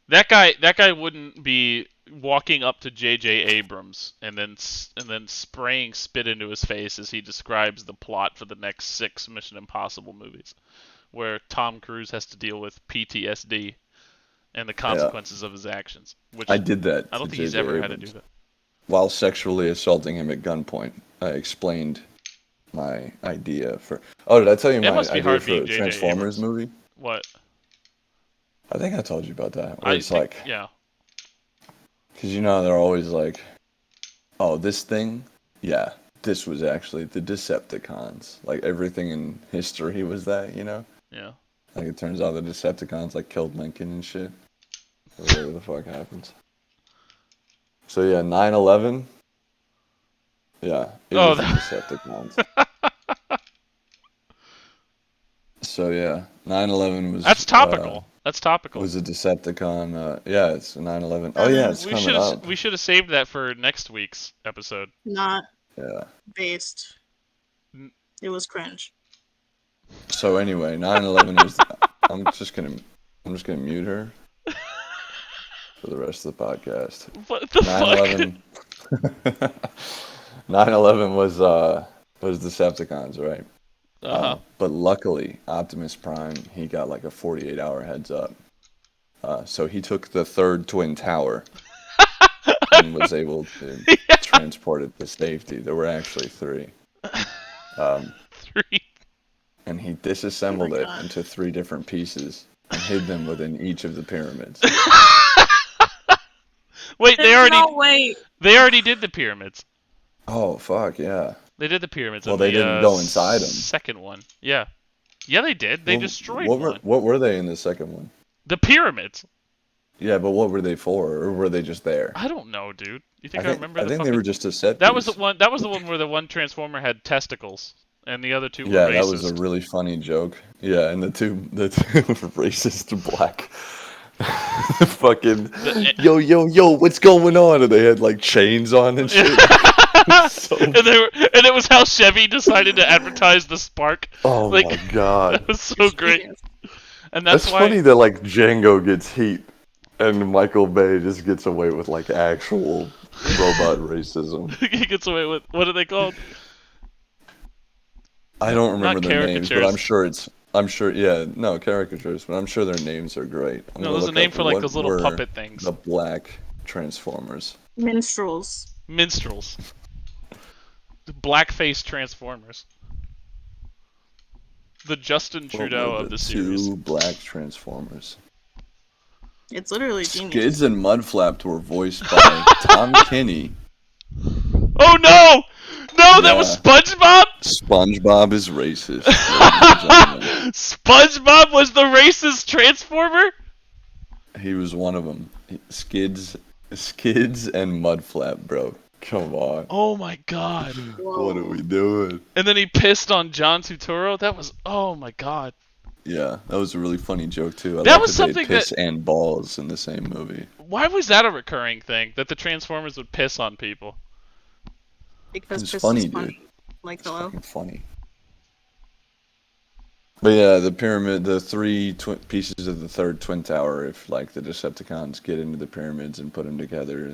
That guy wouldn't be walking up to J.J. Abrams and then spraying spit into his face as he describes the plot for the next 6 Mission Impossible movies, where Tom Cruise has to deal with PTSD and the Yeah. consequences of his actions. Which I did that I to don't think he's J.J. ever had to do Abrams that. while sexually assaulting him at gunpoint. I explained my idea for. Oh, did I tell you It my must be idea hard for being a J.J. Transformers Abrams. movie? What? I think I told you about that. Where I it's think like, yeah. because you know they're always like, oh, this thing, yeah, this was actually the Decepticons. Like everything in history was that, you know? Yeah. Like it turns out the Decepticons like killed Lincoln and shit. Or whatever the fuck happens. So yeah, 9/11. Yeah, it Oh, was the Decepticons. So yeah, 9/11 that's topical. That's topical. was a Decepticon. Yeah, it's 9/11. Oh yeah, it's coming up. We should have saved that for next week's episode. Not Yeah. based. It was cringe. So anyway, 9/11 was. I'm just gonna mute her for the rest of the podcast. What the 9/11. 9/11 was Decepticons, right? fuck? Uh-huh. But luckily, Optimus Prime he got like a 48-hour heads up. So he took the third twin tower and was able to transport it to safety. There were actually 3. 3. And he Oh disassembled my it god. into 3 different pieces and hid them within each of the pyramids. Wait, There's no way. they already did the pyramids. Oh fuck yeah! They did the pyramids Well, in they the didn't go inside them. second one. Yeah. Yeah, they did. They Well, destroyed one. what were they in the second one? The pyramids. Yeah, but what were they for, or were they just there? I don't know, dude. You think I remember I the think fucking... they were just a set That was piece. the one. That was the one where the one transformer had testicles, and the other 2 were Yeah, racist. that was a really funny joke. Yeah, and the two racist black. Fucking yo, what's going on? And they had like chains on and shit. So... and it was how Chevy decided to advertise the Spark. Oh Like, my god, that was so great. And that's why funny that like Django gets heat, and Michael Bay just gets away with like actual robot racism. he gets away with, what are they called? I don't remember Not their names, but caricatures. I'm sure, yeah, no caricatures, but I'm sure their names are great. I'm No, gonna there's a look name up for like what those little were puppet things. the black Transformers. Minstrels. Minstrels. Blackface Transformers. The Justin What Trudeau were of the the series. two black Transformers? It's literally genius. Skids and Mudflap were voiced by Tom Kenny. Oh no! No, that was Yeah. SpongeBob? SpongeBob is racist, ladies and gentlemen. SpongeBob was the racist Transformer? He was one of them. Skids and Mudflap, bro. Come on. Oh my god. What are we doing? And then he pissed on John Turturro? That was, oh my god. Yeah, that was a really funny joke too. I That like was that they something piss that- and balls in the same movie. Why was that a recurring thing, that the Transformers would piss on people? Because It's piss funny, is dude. funny. Like, It's hello? fucking funny. But yeah, the pyramid, the three pieces of the third twin tower. If like the Decepticons get into the pyramids and put them together,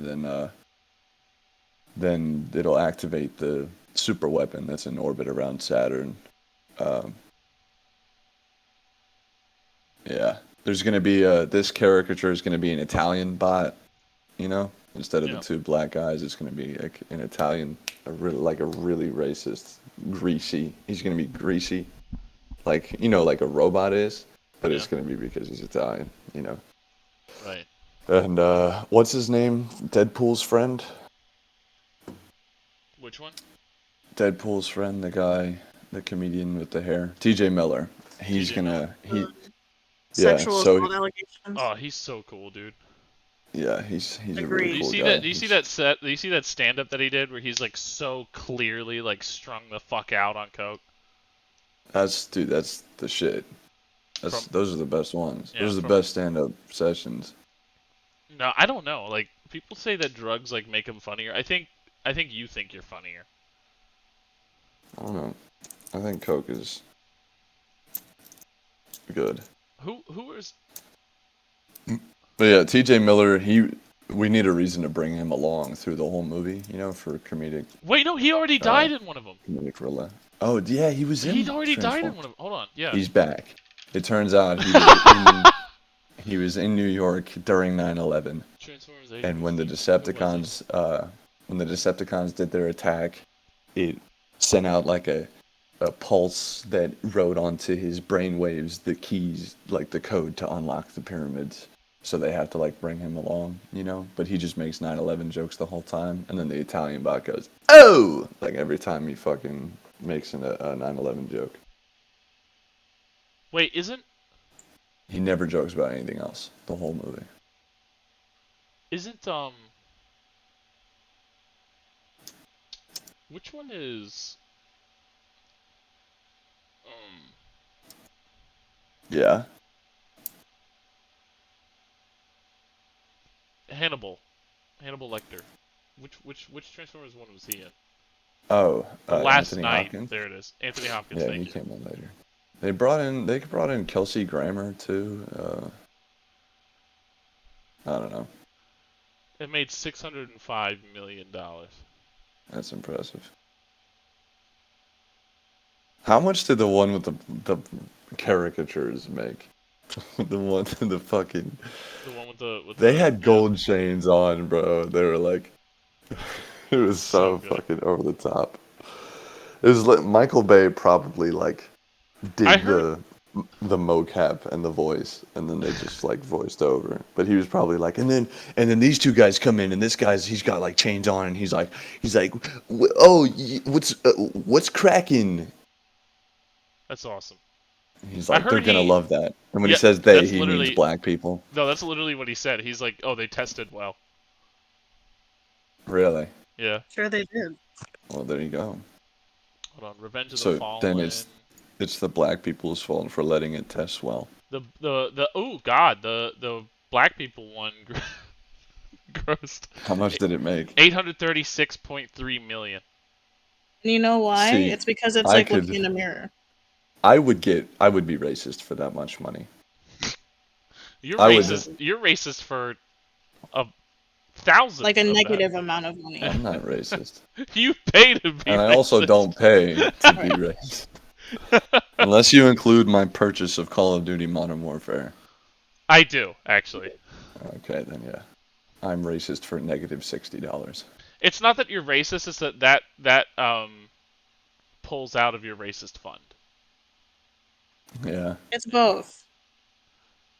then it'll activate the super weapon that's in orbit around Saturn. Um, yeah, there's gonna be this caricature is gonna be an Italian bot, instead of Yeah. the two black guys. It's gonna be like an Italian, a really racist, greasy. He's gonna be greasy, like like a robot is, but it's Yeah. gonna be because he's Italian. Right. And what's his name? Deadpool's friend. Which one? Deadpool's friend, the comedian with the hair, T.J. Miller. He's T.J. gonna Miller. Sexual so assault allegations. Oh, he's so cool, dude. he's a Agreed. really Do you cool see guy. that? Do you see that set? Do you see that stand-up that he did where he's like so clearly like strung the fuck out on coke? That's the shit. Those are the best ones. Yeah, Those are the from- best stand-up sessions. No, I don't know. Like people say that drugs like make him funnier. I think you think you're funnier. I don't know. I think coke is good. Who is? But yeah, T.J. Miller. We need a reason to bring him along through the whole movie. For comedic Wait, no, he already died in one of them. comedic relief. Oh yeah, he was in. He'd already died in Transformers. one of them. Hold on, yeah. He's back. It turns out he was in New York during 9/11, Transformers and when the Decepticons did their attack, it sent out like a pulse that wrote onto his brainwaves the keys, like the code to unlock the pyramids. So they have to like bring him along, But he just makes 9/11 jokes the whole time, and then the Italian bot goes, "Oh!" like every time he fucking makes a 9/11 joke. Wait, isn't He never jokes about anything else the whole movie. which one is Yeah. Hannibal Lecter? Which Transformers one was he in? Oh, The Last Anthony Night. Hopkins. There it is. Anthony Hopkins. Yeah, Thank he you. came on later. They brought in Kelsey Grammer too. I don't know. It made $605 million. That's impressive. How much did the one with the caricatures make? The one the fucking. The one with the. They had gold chains on, bro. They were like, it was so So good. fucking over the top. It was like Michael Bay probably like did I heard- the mocap and the voice, and then they just like voiced over. But he was probably like, and then these two guys come in, and this guy's he's got like chains on, and he's like, oh, what's cracking? That's awesome. He's like, heard they're gonna he- love that. And when Yeah, he says they, that's he literally- means black people. No, that's literally what he said. He's like, oh, they tested well. Really? Yeah. Sure they did. Well, there you go. Hold on. Revenge of So the Fallen. then it's the black people's fault for letting it test well. The oh god, the black people one grossed How much did it make? 836.3 million. And you know why? See, It's because it's I like could- looking in a mirror. I would be racist for that much money. You're I would- racist. You're racist for a thousand. Like a of that. negative amount of money. I'm not racist. You pay to be. And I also racist. don't pay to be racist. Unless you include my purchase of Call of Duty Modern Warfare. I do actually. Okay, then yeah. I'm racist for negative $60. It's not that you're racist. It's that pulls out of your racist fund. Yeah. It's both.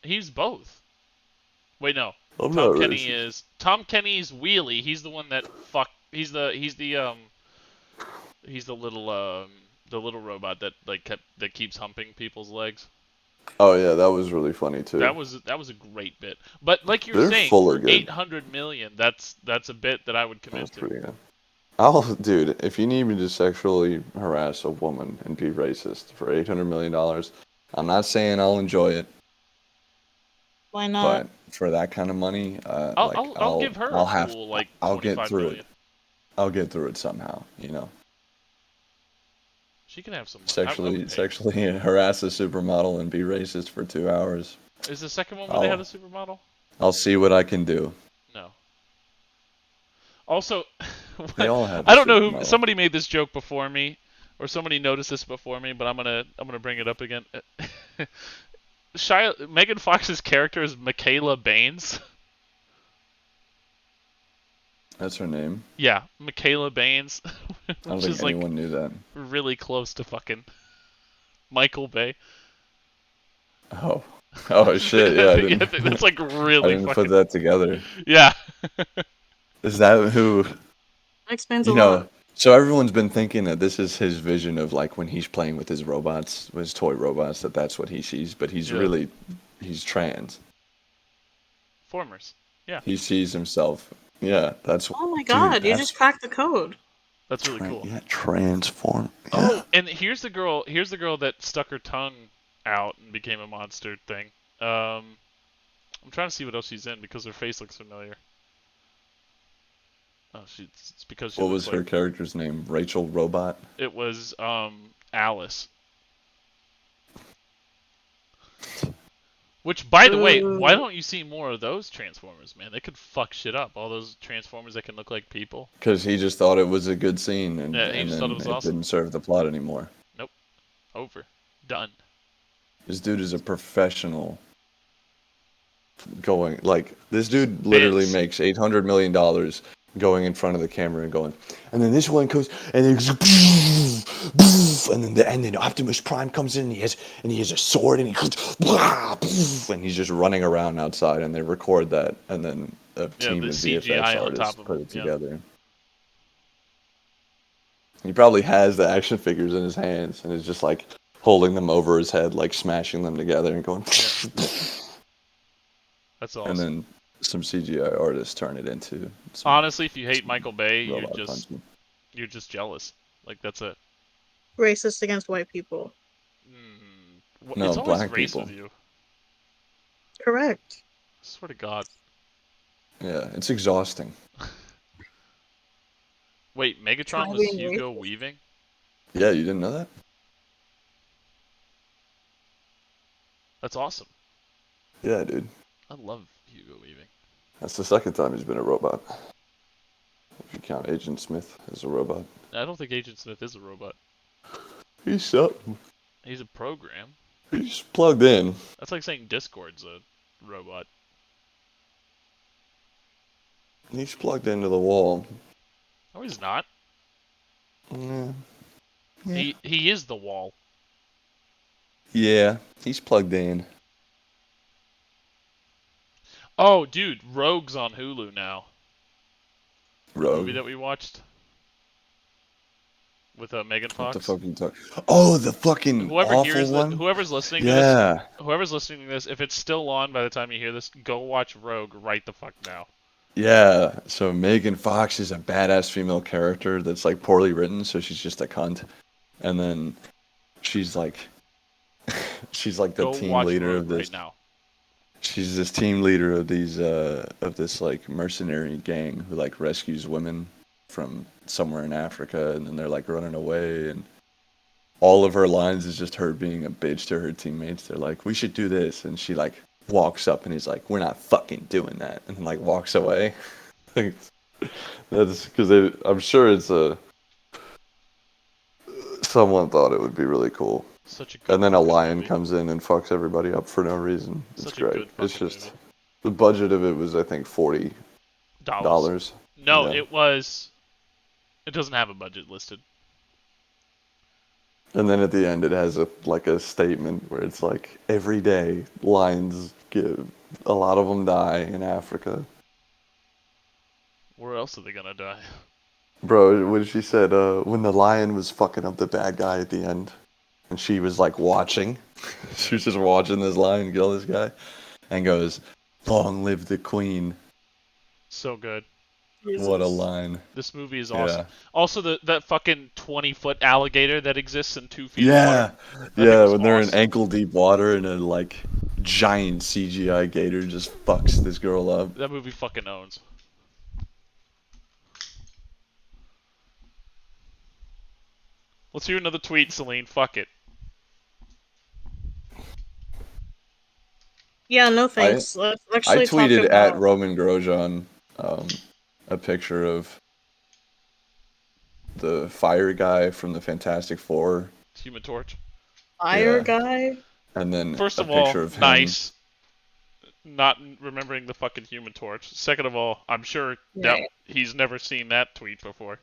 He's both. Wait, no. I'm Tom not Kenny racist. is Tom Kenny's Wheelie. He's the one that fuck. He's the little robot that that keeps humping people's legs. Oh yeah, that was really funny too. That was a great bit. But like you're They're saying, full for of good. 800 million, that's a bit that I would commit That's to. pretty good. Dude, if you need me to sexually harass a woman and be racist for $800 million, I'm not saying I'll enjoy it, Why not? but for that kind of money, I'll give her a cool like I'll get 25 through it. million. I'll get through it somehow, you know. She can have some money. I would Sexually, pay. sexually harass a supermodel and be racist for 2 hours. Is the second one where they had I'll, a supermodel? I'll see what I can do. No. Also, They all have a I don't know who. supermodel. Somebody made this joke before me, or somebody noticed this before me, but I'm gonna bring it up again. Megan Fox's character is Michaela Baines. That's her name. Yeah, Michaela Baines, I don't which think is like anyone knew that. really close to fucking Michael Bay. Oh, oh shit! Yeah, I didn't. That's like I really didn't put fucking. that together. Yeah. Is that who? That explains a You lot. know, so everyone's been thinking that this is his vision of like when he's playing with his robots, with his toy robots, that's what he sees. But Yeah. he's trans. Formers. Yeah. He sees himself. Yeah, that's. Oh my Dude, god, you that's just cracked the code. That's really cool. yeah, transform. Yeah. Oh, and here's the girl. Here's the girl that stuck her tongue out and became a monster thing. I'm trying to see what else she's in because her face looks familiar. Oh, it's because she What looks was her like character's name? Rachel Robot. it was Alice. Which, by the way, why Ooh. don't you see more of those Transformers, man? They could fuck shit up. All those Transformers that can look like people. Because he just thought it was a good scene, Yeah, he and just thought then it was it awesome. didn't serve the plot anymore. Nope. Over. Done. This dude is a professional. This dude literally Biz. makes $800 million going in front of the camera and going, and then this one goes, and then and then Optimus Prime comes in, and he has a sword, and he goes, and he's just running around outside, and they record that, and then a team the of CGI VFX on artists top of put him, it yeah. together. He probably has the action figures in his hands, and is just like holding them over his head, like smashing them together and going. That's awesome. And then some CGI artists turn it into. Honestly, if you hate Michael Bay, robot punching. you're just jealous. Like that's it. Racist against white people. No, It's always black race people. with you. Correct. I swear to God. Yeah, it's exhausting. Wait, Megatron Try was being Hugo racist. Weaving? Yeah, you didn't know that? That's awesome. Yeah, dude. I love Hugo Weaving. That's the second time he's been a robot. If you count Agent Smith as a robot. I don't think Agent Smith is a robot. He's something. He's a program. He's plugged in. That's like saying Discord's a robot. He's plugged into the wall. No, he's not. Yeah. He is the wall. Yeah, he's plugged in. Oh, dude, Rogue's on Hulu now. Rogue. Movie that we watched with Megan Fox. What the fuck are you talking? Oh, the fucking Whoever awful hears one. whoever's listening to Yeah. this, whoever's listening to this, if it's still on by the time you hear this, go watch Rogue right the fuck now. Yeah. So Megan Fox is a badass female character that's like poorly written, so she's just a cunt. And then she's like, she's like the Go team watch leader Rogue of this. right now. She's this team leader of this like mercenary gang who like rescues women from somewhere in Africa, and then they're like running away, and all of her lines is just her being a bitch to her teammates. They're like, "We should do this," and she like walks up and he's like, "We're not fucking doing that," and then like walks away. That's because I'm sure it's someone thought it would be really cool. Such a good And then a fucking lion movie. comes in and fucks everybody up for no reason. It's Such a great. good It's fucking just movie. the budget of it was I think $40. No, Yeah. it was. It doesn't have a budget listed. And then at the end, it has a statement where it's like every day lions give a lot of them die in Africa. Where else are they gonna die? Bro, what she said, when the lion was fucking up the bad guy at the end, and she was like watching, she was just watching this lion kill this guy, and goes, "Long live the queen." So good. What a Jesus. line. This movie is awesome. Yeah. Also, that fucking 20-foot alligator that exists in 2 feet of Yeah. water. That thing Yeah, was when they're in awesome. ankle deep water and a like giant CGI gator just fucks this girl up. That movie fucking owns. Let's hear another tweet, Celine. Fuck it. Yeah, no I thanks. Let's I actually talk tweeted at about Roman Grosjean a picture of the fire guy from the Fantastic Four. Human Torch. Fire Yeah. Guy. And then First a of all, picture of him. nice. Not remembering the fucking Human Torch. Second of all, I'm sure that Right. he's never seen that tweet before.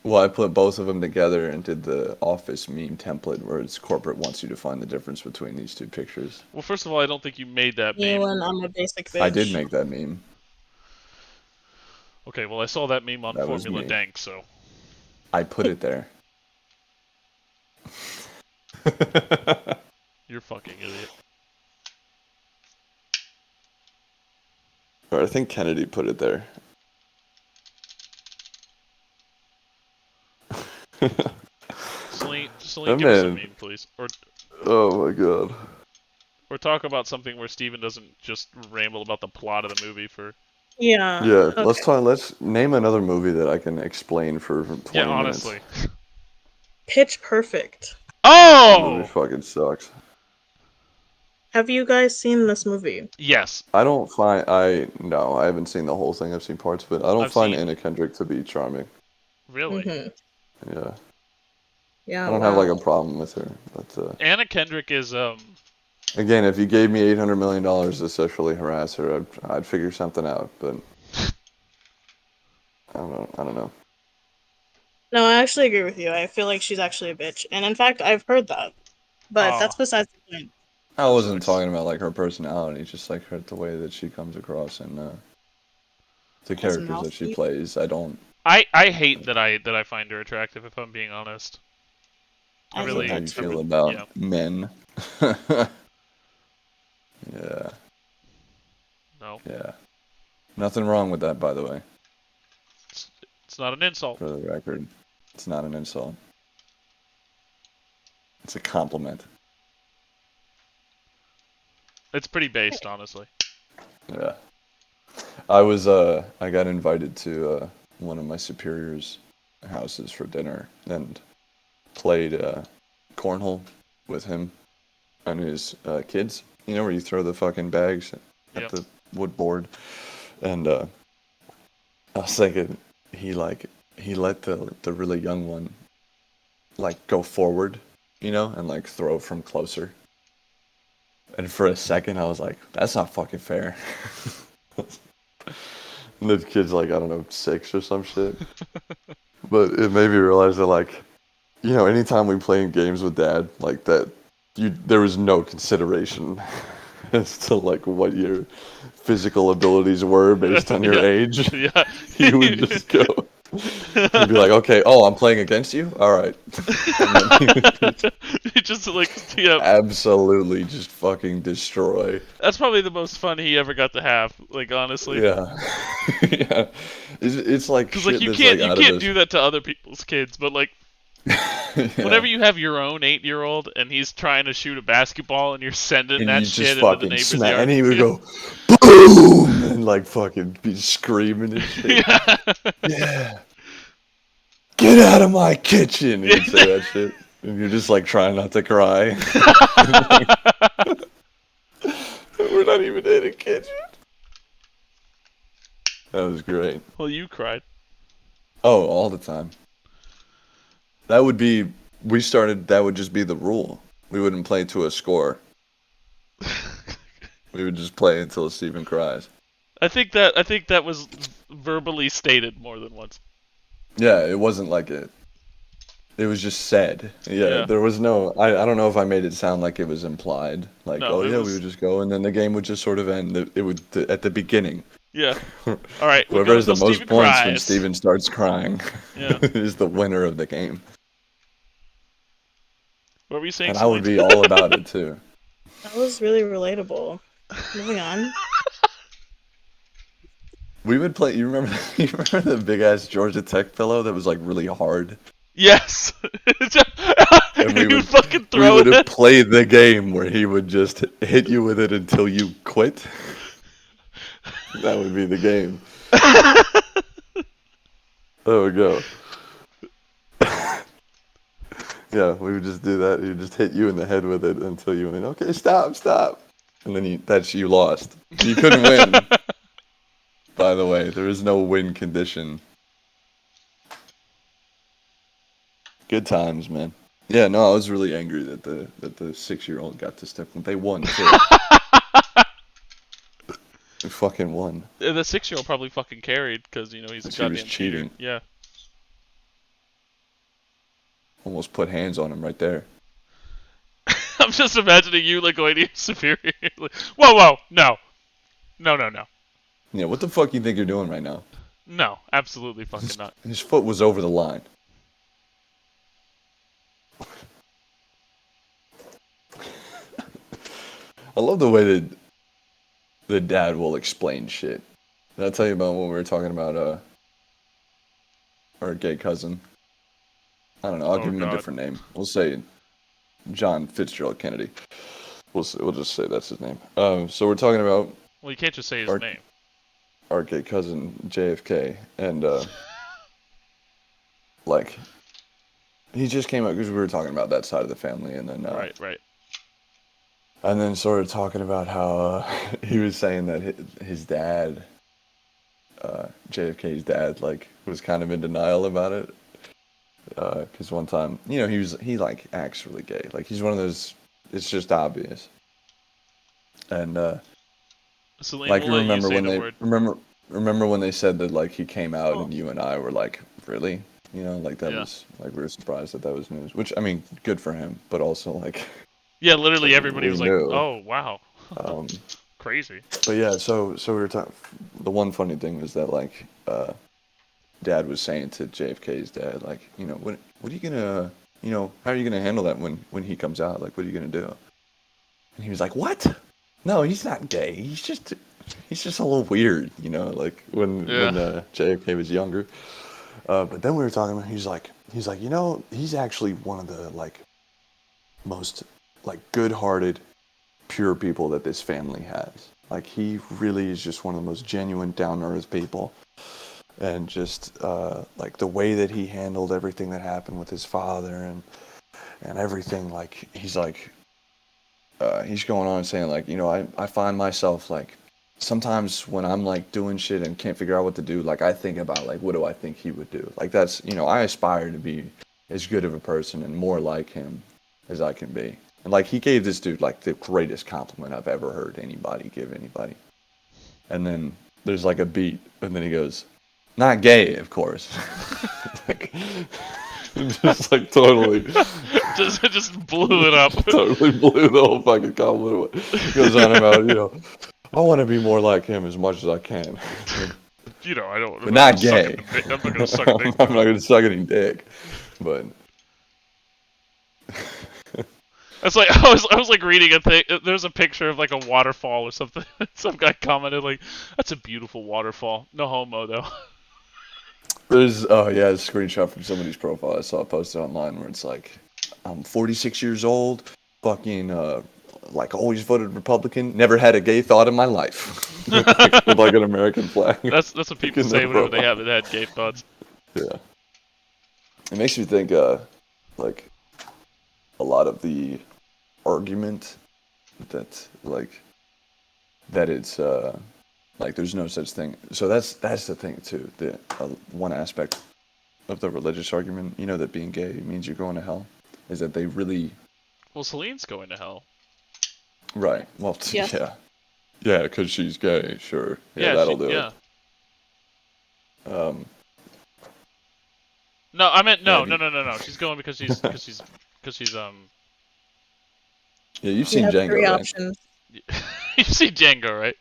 Well, I put both of them together and did the Office meme template where it's corporate wants you to find the difference between these two pictures. Well, first of all, I don't think you made that You meme. and I'm a basic I did bitch. make that meme. Okay, well, I saw that meme on That was Formula me. Dank, so. I put it there. You're a fucking idiot. Or I think Kennedy put it there. Celine, That give us a man. meme, please. Oh my god. Or talk about something where Steven doesn't just ramble about the plot of the movie for... Yeah. Yeah, Okay. let's name another movie that I can explain for 20 Yeah, minutes. honestly. Pitch Perfect. That movie Oh! fucking sucks. Have you guys seen this movie? Yes. No, I haven't seen the whole thing. I've seen parts, but I don't I've find seen... Anna Kendrick to be charming. Really? Mm-hmm. Yeah. Yeah. I don't have like a Wow. problem with her, but Anna Kendrick is, again, if you gave me $800 million to sexually harass her, I'd figure something out, but I don't know. No, I actually agree with you. I feel like she's actually a bitch, and in fact, I've heard that. But that's Oh, besides the point. I that wasn't sucks. talking about like her personality, just like the way that she comes across and the As characters that she mouthy. plays. I don't. I hate that I find her attractive, if I'm being honest. I I Is that hate really... how that you I feel too. about yeah. men? Yeah, No. yeah. Nothing wrong with that, by the way. It's not an insult. For the record, it's not an insult. It's a compliment. It's pretty based, honestly. Yeah. I got invited to one of my superiors' houses for dinner and played cornhole with him and his kids. You know where you throw the fucking bags at Yep. the wood board. And I was thinking he let the really young one like go forward, and like throw from closer. And for a second I was like, that's not fucking fair. And the kid's like, I don't know, 6 or some shit. But it made me realize that like, anytime we play games with dad, like that there was no consideration as to like what your phisical abilities were based on your Yeah. age. Yeah. He would just go. He'd be like, okay, oh, I'm playing against you? All right. And then he would just He just like, yeah. absolutely just fucking destroy. That's probably the most fun he ever got to have. Like, honestly. Yeah. Yeah. It's like Because like shit that's like you out of can't this. do that to other people's kids, but like Yeah. whenever you have your own 8-year-old and he's trying to shoot a basketball and you're sending And that you just shit into the fucking neighbor's smack, yard. and he would go, boom, and like fucking be screaming and shit. Yeah. Yeah. Get out of my kitchen! He would say that shit. And you're just like trying not to cry. We're not even in a kitchen. That was great. Well, you cried. Oh, all the time. That would just be the rule. We wouldn't play to a score. We would just play until Steven cries. I think that was verbally stated more than once. Yeah, it wasn't like It was just said. Yeah, Yeah. there was no. I don't know if I made it sound like it was implied. Like, No, oh it yeah, we was. would just go, and then the game would just sort of end. It would at the beginning. Yeah. All right, we'll Whoever go has the until most Steven points when cries. Steven starts crying Yeah. is the winner of the game. What were you saying, And I would Celine? be all about it too. That was really relatable. Moving on. We would play. You remember? You remember the big ass Georgia Tech pillow that was like really hard, Yes. and we You would fucking we throw would have it. played the game where he would just hit you with it until you quit. That would be the game. There we go. Yeah, we would just do that. He would just hit you in the head with it until you went, okay, stop. And then you lost. You couldn't win, by the way. There is no win condition. Good times, man. Yeah, no, I was really angry that the 6-year-old got to step. They won too. They fucking won. The 6-year-old probably fucking carried because he's a She was goddamn cheater. cheating. Yeah. Almost put hands on him right there. I'm just imagining you like going to your superior. Like, whoa, no. Yeah, what the fuck you think you're doing right now? No, absolutely fucking not. His foot was over the line. I love the way that the dad will explain shit. Did I tell you about when we were talking about our gay cousin? I don't know. I'll give him God. a different name. We'll say John Fitzgerald Kennedy. We'll just say that's his name. So we're talking about Well, you can't just say his name. our gay cousin JFK, and like he just came up because we were talking about that side of the family, and then Right. and then started talking about how he was saying that his dad, JFK's dad, like was kind of in denial about it. Because one time, he like acts really gay. Like he's one of those. It's just obvious. And Celine, like we'll you let remember say when the they word. remember when they said that like he came out Oh. and you and I were like, really? Like that Yeah. was like we were surprised that was news. Which I mean, good for him, but also like Yeah, literally everybody we was like, knew. "Oh, wow." Um, Crazy. but yeah, so we were talking. The one funny thing was that like Dad was saying to JFK's dad, like, what are you gonna, how are you gonna handle that when he comes out? Like, what are you gonna do? And he was like, what? No, he's not gay. He's just a little weird, like when JFK was younger. But then we were talking about, he's like, he's actually one of the like most like good-hearted, pure people that this family has. Like he really is just one of the most genuine, down-to-earth people. And just like the way that he handled everything that happened with his father and everything, like he's going on and saying like, I find myself like sometimes when I'm like doing shit and can't figure out what to do, like I think about like what do I think he would do? Like that's I aspire to be as good of a person and more like him as I can be. And like he gave this dude like the greatest compliment I've ever heard anybody give anybody. And then there's like a beat, and then he goes, not gay, of course. Like, just like totally, just blew it up. totally blew the whole fucking compliment away. He goes on about, I want to be more like him as much as I can. I don't. But not gay. I'm not gonna suck a dick. I'm not gonna suck any dick. But It's like I was like reading a thing. There's a picture of like a waterfall or something. Some guy commented like, "That's a beautiful waterfall." No homo though. there's a screenshot from somebody's profile I saw posted online where it's like, I'm 46 years old, fucking like always voted Republican, never had a gay thought in my life. with like an American flag. That's what people in say their whenever they profile. haven't had gay thoughts. Yeah. It makes me think like a lot of the argument that it's like there's no such thing. So that's the thing too. The one aspect of the religious argument, that being gay means you're going to hell, is that they really Well, Celine's going to hell. right. Well, Yes. yeah, because she's gay. Sure, yeah, that'll do it. No, I meant Yeah, no. She's going because she's Yeah, you've You seen have Django, three right? options. you see Django, right?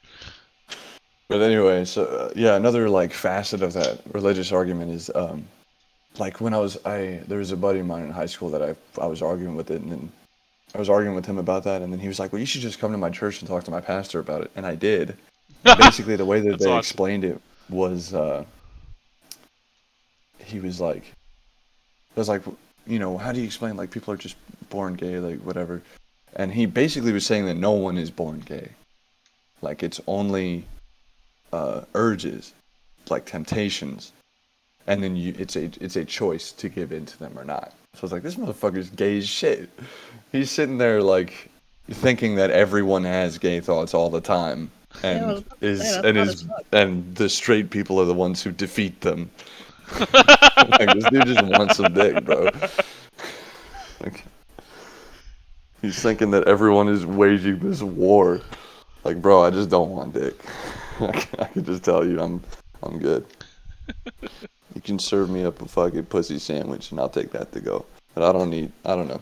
But anyway, so yeah, another like facet of that religious argument is like when there was a buddy of mine in high school that I was arguing with it, and then I was arguing with him about that, and then he was like, "Well, you should just come to my church and talk to my pastor about it," and I did. And basically, the way that That's they awesome. explained it was, he was like, it was like, how do you explain like people are just born gay, like whatever, and he basically was saying that no one is born gay, like it's only urges, like temptations, and then it's a choice to give in to them or not. So I was like, this motherfucker's gay as shit. He's sitting there like thinking that everyone has gay thoughts all the time, Yeah, I was and about to say is that's and hot is as fuck. and the straight people are the ones who defeat them. Like this dude just wants some dick, bro. Like he's thinking that everyone is waging this war. Like, bro, I just don't want dick. I can just tell you, I'm good. You can serve me up a fucking pussy sandwich, and I'll take that to go. But I don't know.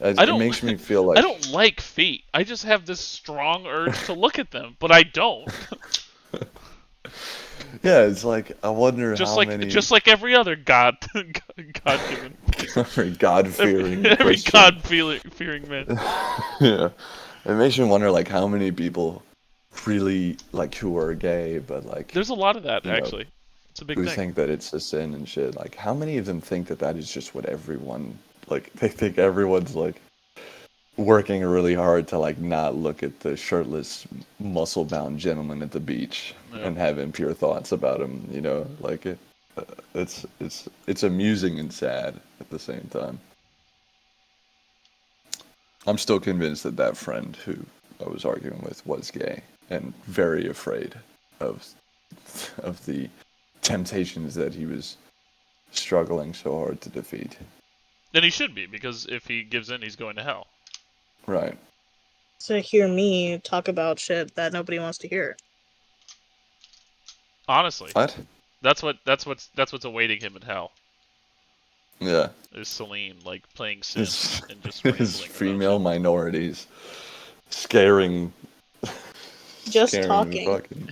I It don't makes me feel I like, don't like feet. I just have this strong urge to look at them, but I don't. yeah, it's like I wonder Just how like many every other God given every God-fearing every Christian. fearing man. Yeah, it makes me wonder like how many people really like who are gay, but like There's a lot of that you know actually. It's a big who thing. think that it's a sin and shit. Like how many of them think that that is just what everyone like? They think everyone's like working really hard to like not look at the shirtless, muscle-bound gentleman at the beach Yeah. and have impure thoughts about him. Like it's amusing and sad at the same time. I'm still convinced that that friend who I was arguing with was gay and very afraid of the temptations that he was struggling so hard to defeat. And he should be, because if he gives in, he's going to hell. Right. To hear me talk about shit that nobody wants to hear. Honestly, What? that's what's awaiting him in hell. Yeah. Is Celine like playing Sims and just His rambling about female shit. minorities scaring Just the talking. fucking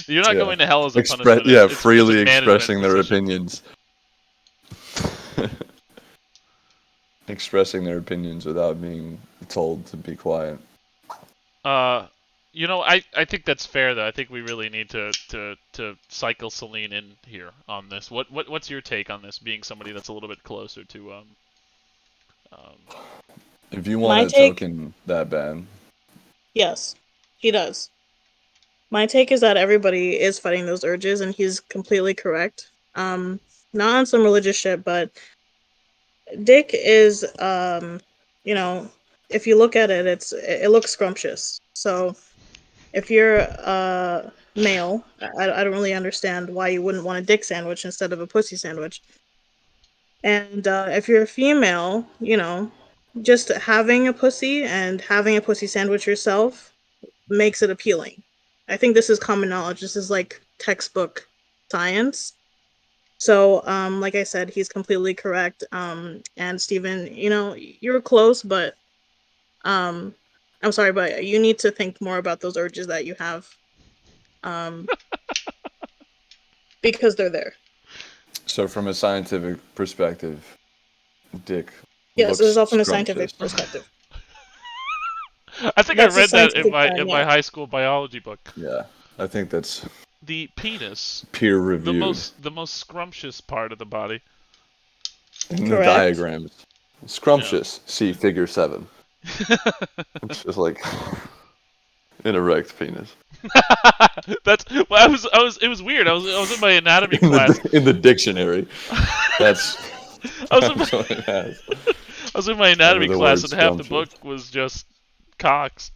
You're not yeah. going to hell as a punishment. Yeah, It's just a freely management expressing their position. opinions. Expressing their opinions without being told to be quiet. I think that's fair though. I think we really need to cycle Celine in here on this. What's your take on this? Being somebody that's a little bit closer to If you My want a take, token that bad, yes, he does. My take is that everybody is fighting those urges, and he's completely correct. Not on some religious shit, but Dick is, if you look at it, it looks scrumptious. So if you're male, I don't really understand why you wouldn't want a dick sandwich instead of a pussy sandwich. And if you're a female, just having a pussy and having a pussy sandwich yourself makes it appealing. I think this is common knowledge. This is like textbook science. So, like I said, he's completely correct. And Steven, you were close, but um, I'm sorry, but you need to think more about those urges that you have, um, because they're there. so from a scientific perspective, Dick Yes, this is looks all from a scientific scrumptious. perspective. I think I That's a read that scientific in term, my yeah. high school biology book. Yeah, I think that's The penis, peer the reviewed most scrumptious part of the body. in the Correct. diagrams. Scrumptious. See Figure 7. It's just like an erect penis That's well, it was weird. I was in my anatomy in class. the dictionary. That's I was in that's what it my, has. I was in my Under anatomy the class word and half the book scrumptious. was just cocks.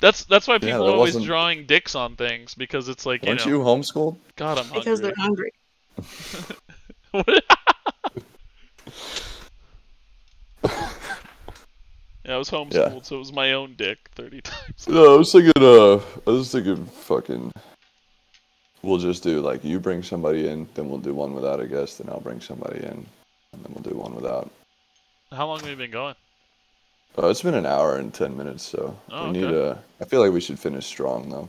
That's why Yeah, people that are always wasn't. drawing dicks on things, because it's like, Weren't you homeschooled? God, I'm Because they're hungry. hungry. Yeah, I was Yeah. homeschooled, so it was my own dick 30 times. No, I was thinking. I was thinking fucking. we'll just do like you bring somebody in, then we'll do one without a guest, then I'll bring somebody in, and then we'll do one without. How long have you been going? It's been an hour and 10 minutes, so Oh, we need okay. I feel like we should finish strong though.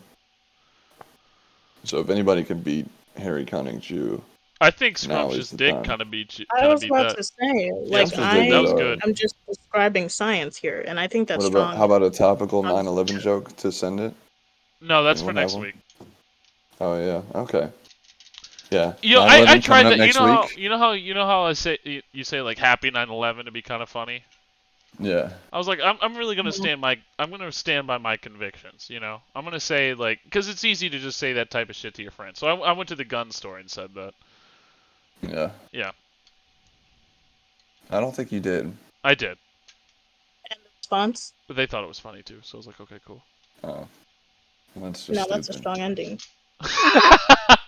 So if anybody can beat Harry Cunning Jew, I think now is Scrumptious the Dick time. kind of beat I was beat about that. to say, Yeah, like, Scrumptious Dick that is was I good. am just describing science here, and I think that's What about strong. how about a topical 9/11 joke to send it? No, that's for Anyone have next one? week. Oh yeah, okay. Yeah, You know, 9/11 I coming tried up that. next week. You know how I say you say like Happy 9/11 to be kind of funny. Yeah, I was like, I'm really gonna I'm gonna stand by my convictions. You know, I'm gonna say like, because it's easy to just say that type of shit to your friends. So I went to the gun store and said that. yeah. Yeah, I don't think you did. I did, And the response? but they thought it was funny too. So I was like, okay, cool. Oh, that's just No, that's a stupid. strong ending.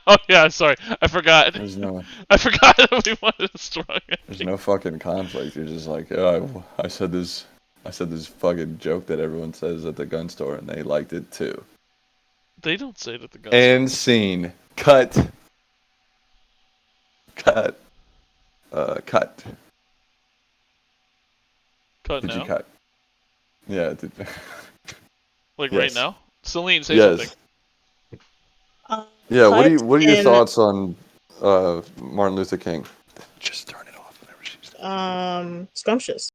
Oh yeah, sorry, I forgot. There's no, I forgot that we wanted a strong there's ending. no fucking conflict. You're just like, oh, I said this fucking joke that everyone says at the gun store, and they liked it too. They don't say it at the gun And store. scene. Cut. Cut. Cut. Cut Did you now. cut? Yeah. Did. Like right Yes. now. Celine, say Yes. something. Yeah. What Cut are your in, thoughts on Martin Luther King? Just turn it off whenever she's. Scrumptious.